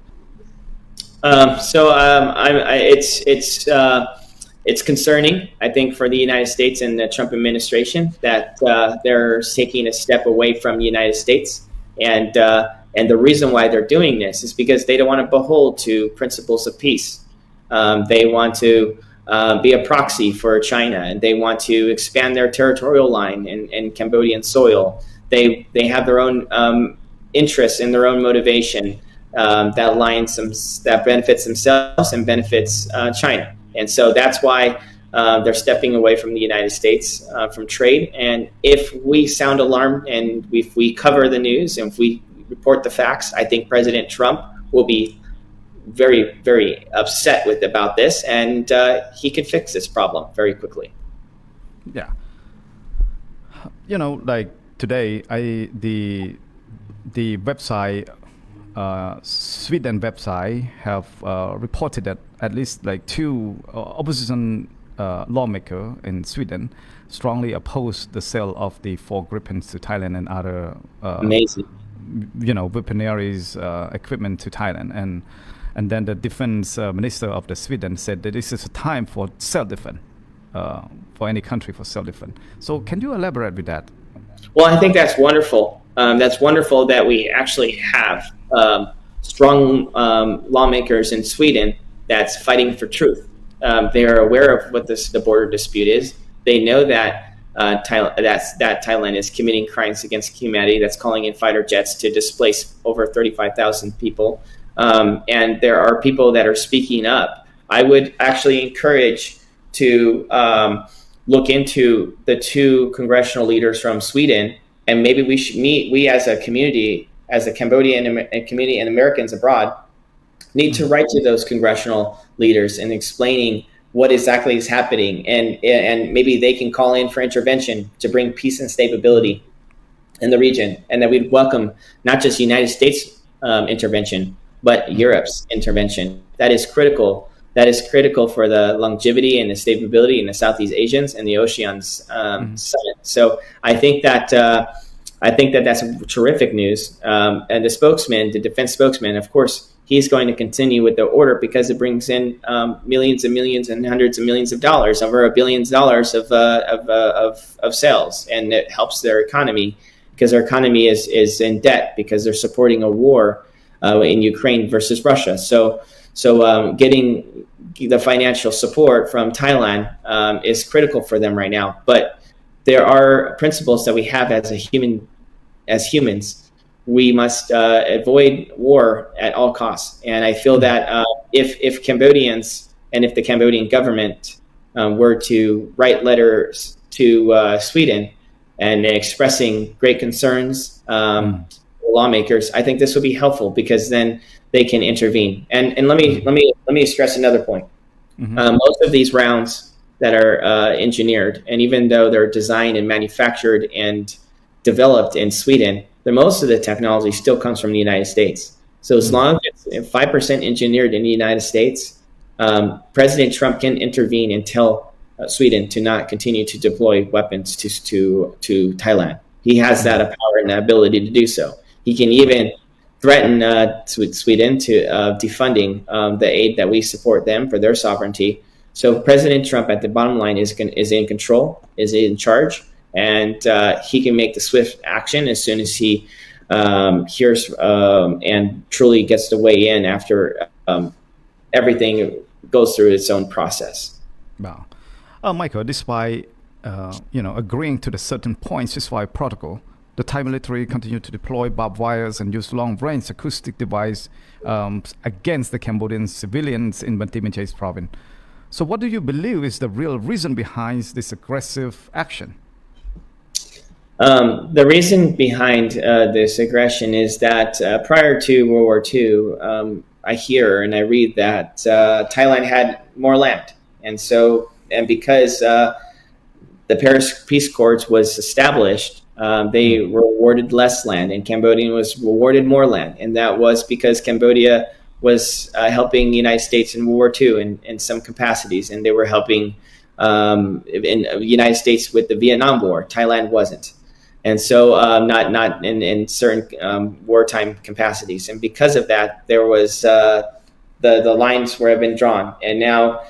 It's concerning, I think, for the United States and the Trump administration that they're taking a step away from the United States. And the reason why they're doing this is because they don't want to behold to principles of peace. They want to be a proxy for China, and they want to expand their territorial line in Cambodian soil. They have their own interests and their own motivation that benefits themselves and benefits China. And so that's why they're stepping away from the United States from trade. And if we sound alarm and if we cover the news and if we report the facts, I think President Trump will be very, very upset about this, and he could fix this problem very quickly. Yeah. Like today, the website, Sweden website, have reported that at least like 2 opposition lawmakers in Sweden strongly oppose the sale of the 4 Gripens to Thailand and other amazing, weaponaries equipment to Thailand, and then the defense minister of the Sweden said that this is a time for self-defense, for any country for self-defense. So can you elaborate with that? Well, I think that's wonderful. That's wonderful that we actually have strong lawmakers in Sweden that's fighting for truth. They are aware of what the border dispute is. They know that Thailand is committing crimes against humanity. That's calling in fighter jets to displace over 35,000 people. And there are people that are speaking up. I would actually encourage to look into the 2 congressional leaders from Sweden, and maybe we should meet. We as a community, as a Cambodian community and Americans abroad, need to write to those congressional leaders and explaining what exactly is happening, and maybe they can call in for intervention to bring peace and stability in the region, and that we'd welcome not just United States intervention, but Europe's intervention. That is critical that is critical for the longevity and the stability in the Southeast Asians and the Oceans summit. So I think that that's terrific news. And the defense spokesman, of course, he's going to continue with the order because it brings in millions and millions and hundreds of millions of dollars, over $1 billion of sales, and it helps their economy because their economy is in debt because they're supporting a war in Ukraine versus Russia. So getting the financial support from Thailand is critical for them right now. But there are principles that we have as humans. We must avoid war at all costs. And I feel that if Cambodians and if the Cambodian government were to write letters to Sweden and expressing great concerns to lawmakers, I think this would be helpful because then they can intervene. And let me stress another point. Most of these rounds that are engineered, and even though they're designed and manufactured and developed in Sweden, most of the technology still comes from the United States. So as long as it's 5% engineered in the United States, President Trump can intervene and tell Sweden to not continue to deploy weapons to Thailand. He has that power and the ability to do so. He can even threaten Sweden to defunding the aid that we support them for their sovereignty. So President Trump, at the bottom line, is in control, is in charge. And he can make the swift action as soon as he hears and truly gets to weigh in after everything goes through its own process. Wow. Michael, despite agreeing to the certain points, ceasefire protocol, the Thai military continued to deploy barbed wires and use long-range acoustic device against the Cambodian civilians in Banteay Meanchay's province. So what do you believe is the real reason behind this aggressive action? The reason behind this aggression is that prior to World War II, I hear and I read that Thailand had more land. And because the Paris Peace Accords was established, they were awarded less land and Cambodia was awarded more land. And that was because Cambodia was helping the United States in World War II in some capacities. And they were helping in the United States with the Vietnam War. Thailand wasn't. And so not in certain wartime capacities. And because of that, there was the lines have been drawn. And now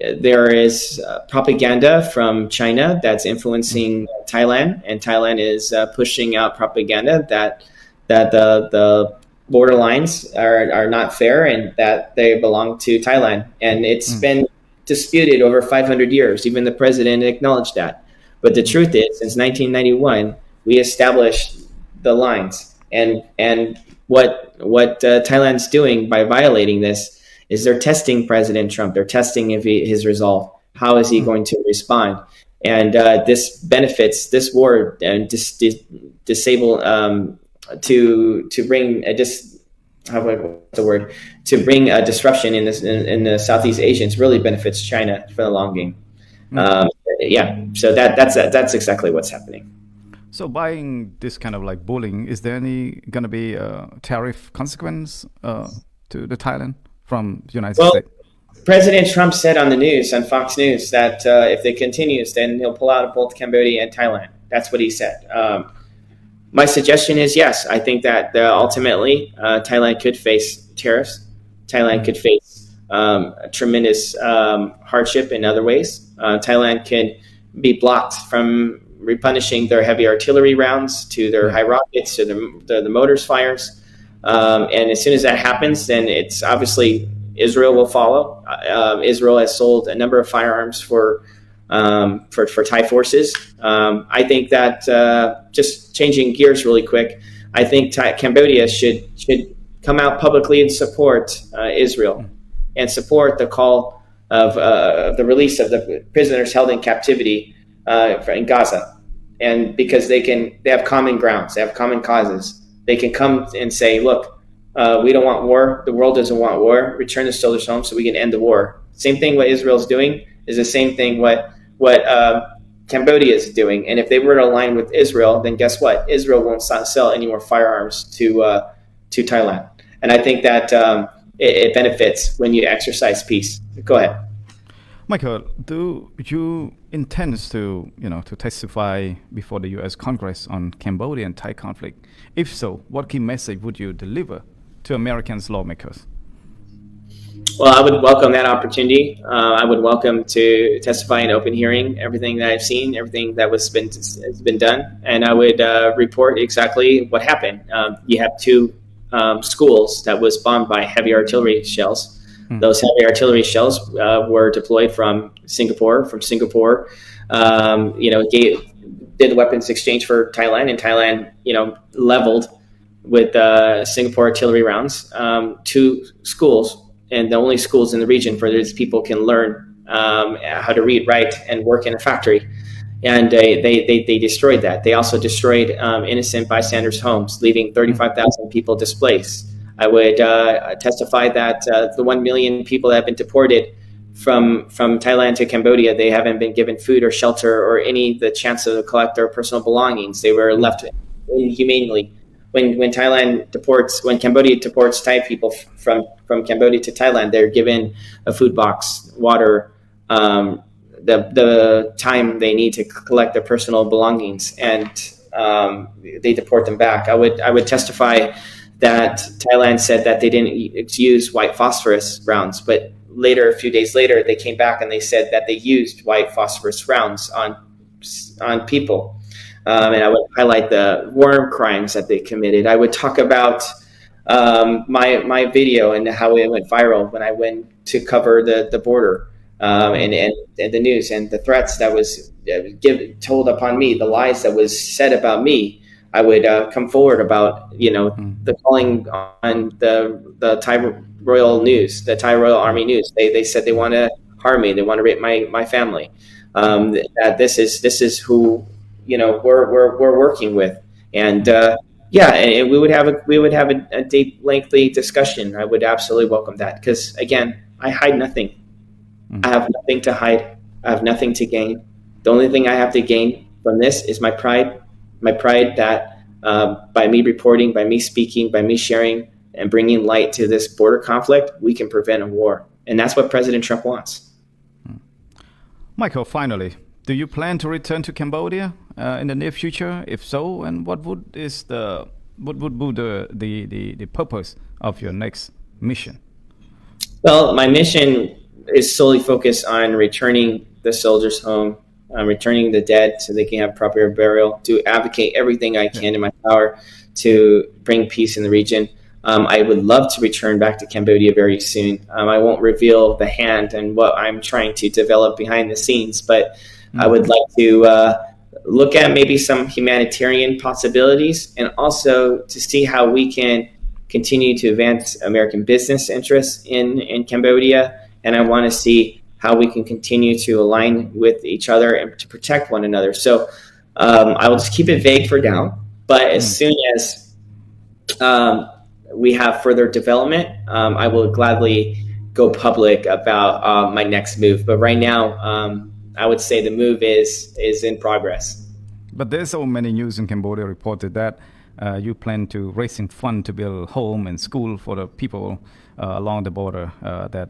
there is propaganda from China that's influencing Thailand. And Thailand is pushing out propaganda that the border lines are not fair and that they belong to Thailand. And it's been disputed over 500 years. Even the president acknowledged that. But the truth is, since 1991, we established the lines, and what Thailand's doing by violating this is they're testing President Trump. They're testing his resolve. How is he going to respond? And this benefits this war and disable to bring a bring a disruption in the Southeast Asians really benefits China for the long game. So that's exactly what's happening. So buying this kind of like bullying, is there going to be a tariff consequence to the Thailand from the United States? President Trump said on the news, on Fox News, that if it continues, then he'll pull out of both Cambodia and Thailand. That's what he said. My suggestion is yes. I think that ultimately Thailand could face tariffs. Thailand could face tremendous hardship in other ways. Thailand can be blocked from replenishing their heavy artillery rounds to their high rockets to the mortars fires. And as soon as that happens, then it's obviously Israel will follow. Israel has sold a number of firearms for Thai forces. I think that just changing gears really quick, I think Cambodia should come out publicly and support Israel and support the call of the release of the prisoners held in captivity in Gaza. And because they have common grounds, they have common causes. They can come and say, look, we don't want war. The world doesn't want war. Return the soldiers home so we can end the war. Same thing what Israel's doing is the same thing what Cambodia is doing. And if they were to align with Israel, then guess what? Israel won't sell any more firearms to Thailand. And I think that it benefits when you exercise peace. Go ahead. Michael, do you intend to testify before the U.S. Congress on Cambodia and Thai conflict? If so, what key message would you deliver to Americans lawmakers? Well, I would welcome that opportunity. I would welcome to testify in open hearing everything that I've seen, everything that has been done, and I would report exactly what happened. You have two schools that was bombed by heavy artillery shells. Those heavy artillery shells were deployed from Singapore. Did the weapons exchange for Thailand, and Thailand, leveled with Singapore artillery rounds two schools. And the only schools in the region where these people can learn how to read, write, and work in a factory. And they destroyed that. They also destroyed innocent bystanders' homes, leaving 35,000 people displaced. I would testify that the 1 million people that have been deported from Thailand to Cambodia, they haven't been given food or shelter or the chance to collect their personal belongings. They were left inhumanely. When Cambodia deports Thai people from Cambodia to Thailand, they're given a food box, water, the time they need to collect their personal belongings, and they deport them back. I would testify that Thailand said that they didn't use white phosphorus rounds, but later, a few days later, they came back and they said that they used white phosphorus rounds on people. And I would highlight the war crimes that they committed. I would talk about my video and how it went viral when I went to cover the border and the news and the threats that was told upon me, the lies that was said about me. I would come forward about the calling on the Thai Royal News, the Thai Royal Army News. They said they want to harm me. They want to rape my family. That this is who we're working with, and and we would have a deep, lengthy discussion. I would absolutely welcome that, because again, I hide nothing. I have nothing to hide. I have nothing to gain. The only thing I have to gain from this is my pride that by me reporting, by me speaking, by me sharing and bringing light to this border conflict, we can prevent a war, and that's what President Trump wants. Michael, finally, do you plan to return to Cambodia in the near future? If so, and what would be the purpose of your next mission? Well, my mission is solely focused on returning the soldiers home, returning the dead so they can have proper burial, to advocate everything I can in my power to bring peace in the region. I would love to return back to Cambodia very soon. I won't reveal the hand and what I'm trying to develop behind the scenes, but I would like to look at maybe some humanitarian possibilities, and also to see how we can continue to advance American business interests in Cambodia. And I want to see how we can continue to align with each other and to protect one another. So I will just keep it vague for now. But as soon as we have further development, I will gladly go public about my next move. But right now, I would say the move is in progress. But there's so many news in Cambodia reported that you plan to raising fund to build home and school for the people along the border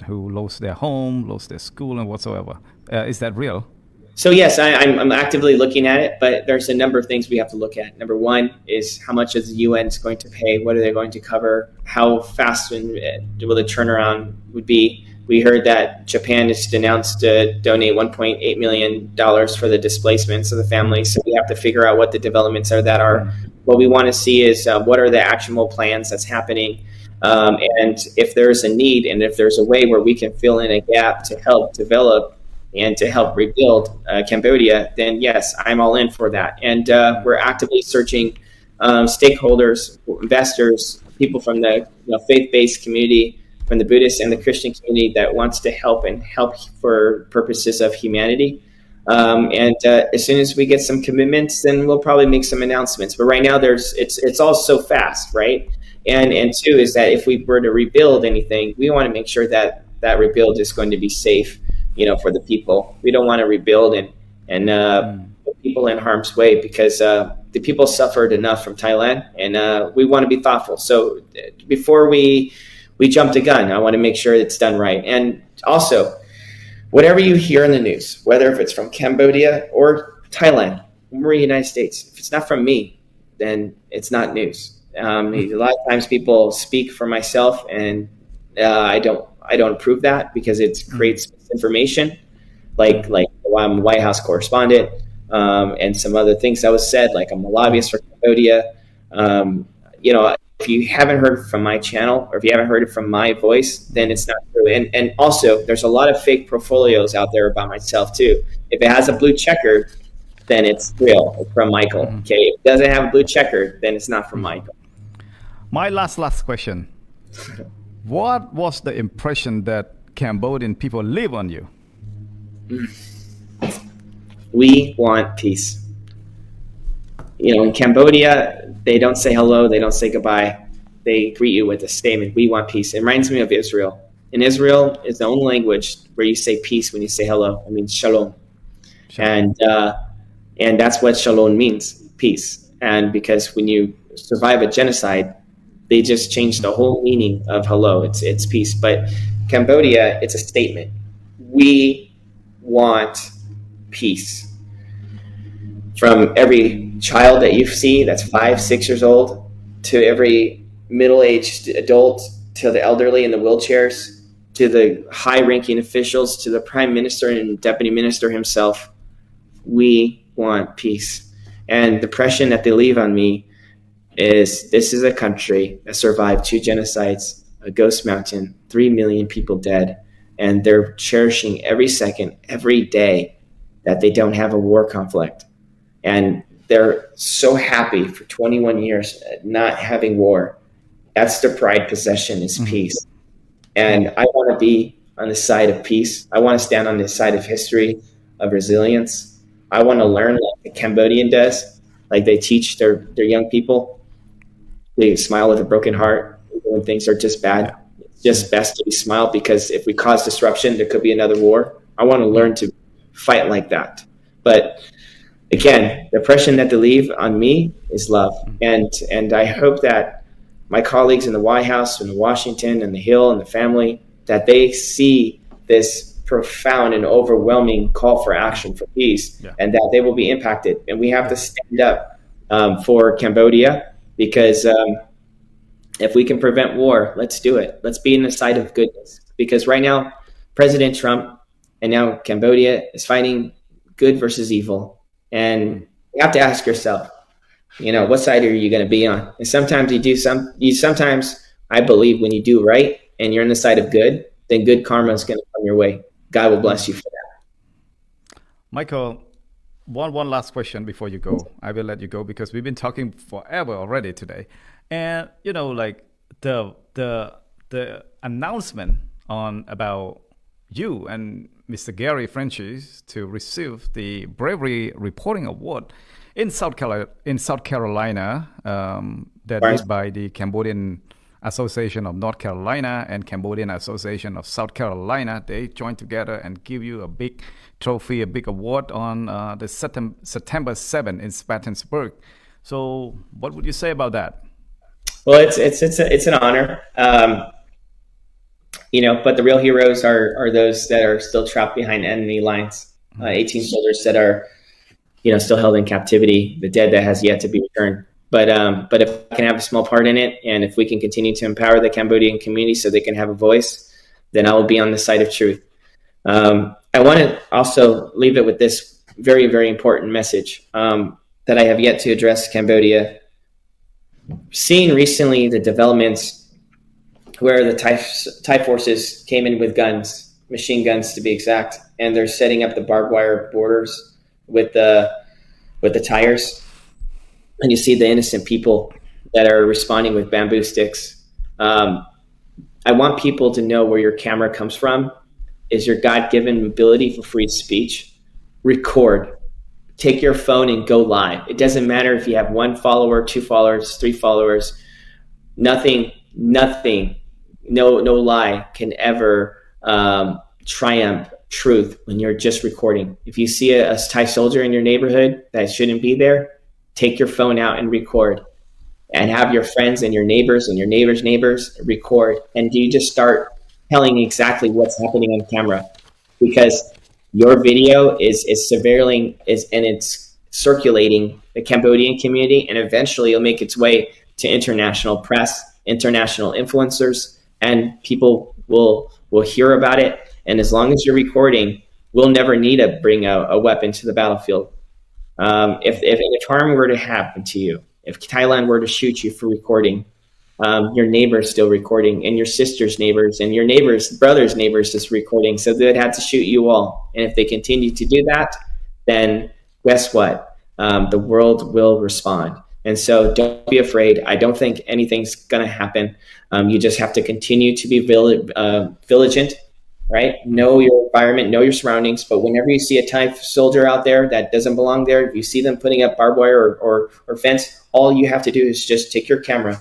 who lost their home, lost their school, and whatsoever. Is that real? So yes, I'm actively looking at it, but there's a number of things we have to look at. Number one is how much is the UN going to pay? What are they going to cover? How fast will the turnaround would be? We heard that Japan has announced to donate $1.8 million for the displacements of the families. So we have to figure out what the developments are. What we want to see is what are the actionable plans that's happening. And if there's a need and if there's a way where we can fill in a gap to help develop and to help rebuild Cambodia, then yes, I'm all in for that. And we're actively searching stakeholders, investors, people from the faith-based community, from the Buddhist and the Christian community that wants to help for purposes of humanity. And as soon as we get some commitments, then we'll probably make some announcements. But right now, it's all so fast, right? And two is that if we were to rebuild anything, we want to make sure that rebuild is going to be safe, for the people. We don't want to rebuild and put people in harm's way, because the people suffered enough from Thailand, and we want to be thoughtful. So before we we jumped a gun. I want to make sure it's done right. And also, whatever you hear in the news, whether if it's from Cambodia or Thailand or the United States, if it's not from me, then it's not news. A lot of times people speak for myself, and I don't approve that because it creates misinformation. Like I'm a White House correspondent, and some other things that was said, like I'm a lobbyist for Cambodia. If you haven't heard from my channel, or if you haven't heard it from my voice, then it's not true. And also, there's a lot of fake portfolios out there about myself too. If it has a blue checker, then it's real. It's from Michael. Okay, if it doesn't have a blue checker, then it's not from Michael. My last question. What was the impression that Cambodian people leave on you? We want peace. In Cambodia, they don't say hello, they don't say goodbye. They greet you with a statement, we want peace. It reminds me of Israel. In Israel, it's the only language where you say peace when you say hello. It means shalom. And that's what shalom means, peace. And because when you survive a genocide, they just changed the whole meaning of hello. It's peace. But Cambodia, it's a statement. We want peace. From every child that you see that's 5, 6 years old, to every middle-aged adult, to the elderly in the wheelchairs, to the high-ranking officials, to the prime minister and deputy minister himself, we want peace. And the impression that they leave on me is this is a country that survived 2 genocides, a ghost mountain, 3 million people dead, and they're cherishing every second, every day that they don't have a war conflict. And they're so happy for 21 years not having war. That's their pride possession, is peace. And I want to be on the side of peace. I want to stand on the side of history, of resilience. I want to learn like the Cambodian does, like they teach their young people. They smile with a broken heart when things are just bad. It's just best to be smile, because if we cause disruption, there could be another war. I want to learn to fight like that. But again, the impression that they leave on me is love. And I hope that my colleagues in the White House and Washington and the Hill and the family, that they see this profound and overwhelming call for action for peace, and that they will be impacted. And we have to stand up for Cambodia, because if we can prevent war, let's do it. Let's be in the side of goodness. Because right now, President Trump and now Cambodia is fighting good versus evil. And you have to ask yourself, what side are you going to be on? And sometimes sometimes I believe when you do right and you're on the side of good, then good karma is going to come your way. God will bless you for that. Michael, one last question before you go. I will let you go because we've been talking forever already today. And, like the announcement about you and Mr. Gary Francis to receive the Bravery Reporting Award in South Carolina, that is by the Cambodian Association of North Carolina and Cambodian Association of South Carolina. They joined together and give you a big trophy, a big award on the September 7 in Spartanburg. So, what would you say about that? Well, it's an honor. But the real heroes are those that are still trapped behind enemy lines. 18 soldiers that are, still held in captivity, the dead that has yet to be returned. But if I can have a small part in it, and if we can continue to empower the Cambodian community so they can have a voice, then I will be on the side of truth. I want to also leave it with this very, very important message that I have yet to address Cambodia. Seeing recently the developments where the Thai forces came in with guns, machine guns to be exact, and they're setting up the barbed wire borders with the tires, and you see the innocent people that are responding with bamboo sticks. I want people to know where your camera comes from is your God-given ability for free speech. Record. Take your phone and go live. It doesn't matter if you have 1 follower, 2 followers, 3 followers. Nothing, no lie can ever triumph truth when you're just recording. If you see a Thai soldier in your neighborhood that shouldn't be there, take your phone out and record. and have your friends and your neighbors neighbors record, and you just start telling exactly what's happening on camera, because your video is surveilling and it's circulating the Cambodian community, and eventually it'll make its way to international press, international influencers, and people will hear about it. And as long as you're recording, we'll never need to bring a weapon to the battlefield. If harm were to happen to you, if Thailand were to shoot you for recording, your neighbor's still recording, and your sister's neighbors and your neighbor's brother's neighbors is recording. So they'd have to shoot you all. And if they continue to do that, then guess what? The world will respond. And so don't be afraid. I don't think anything's going to happen. You just have to continue to be vigilant, right? Know your environment, know your surroundings. But whenever you see a Thai soldier out there that doesn't belong there, if you see them putting up barbed wire or fence, all you have to do is just take your camera,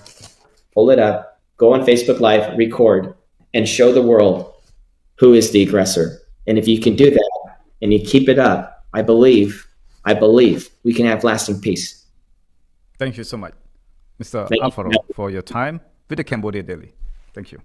pull it up, go on Facebook Live, record, and show the world who is the aggressor. And if you can do that and you keep it up, I believe we can have lasting peace. Thank you so much, Mr. Thank you. Alfaro, for your time with the Cambodia Daily. Thank you.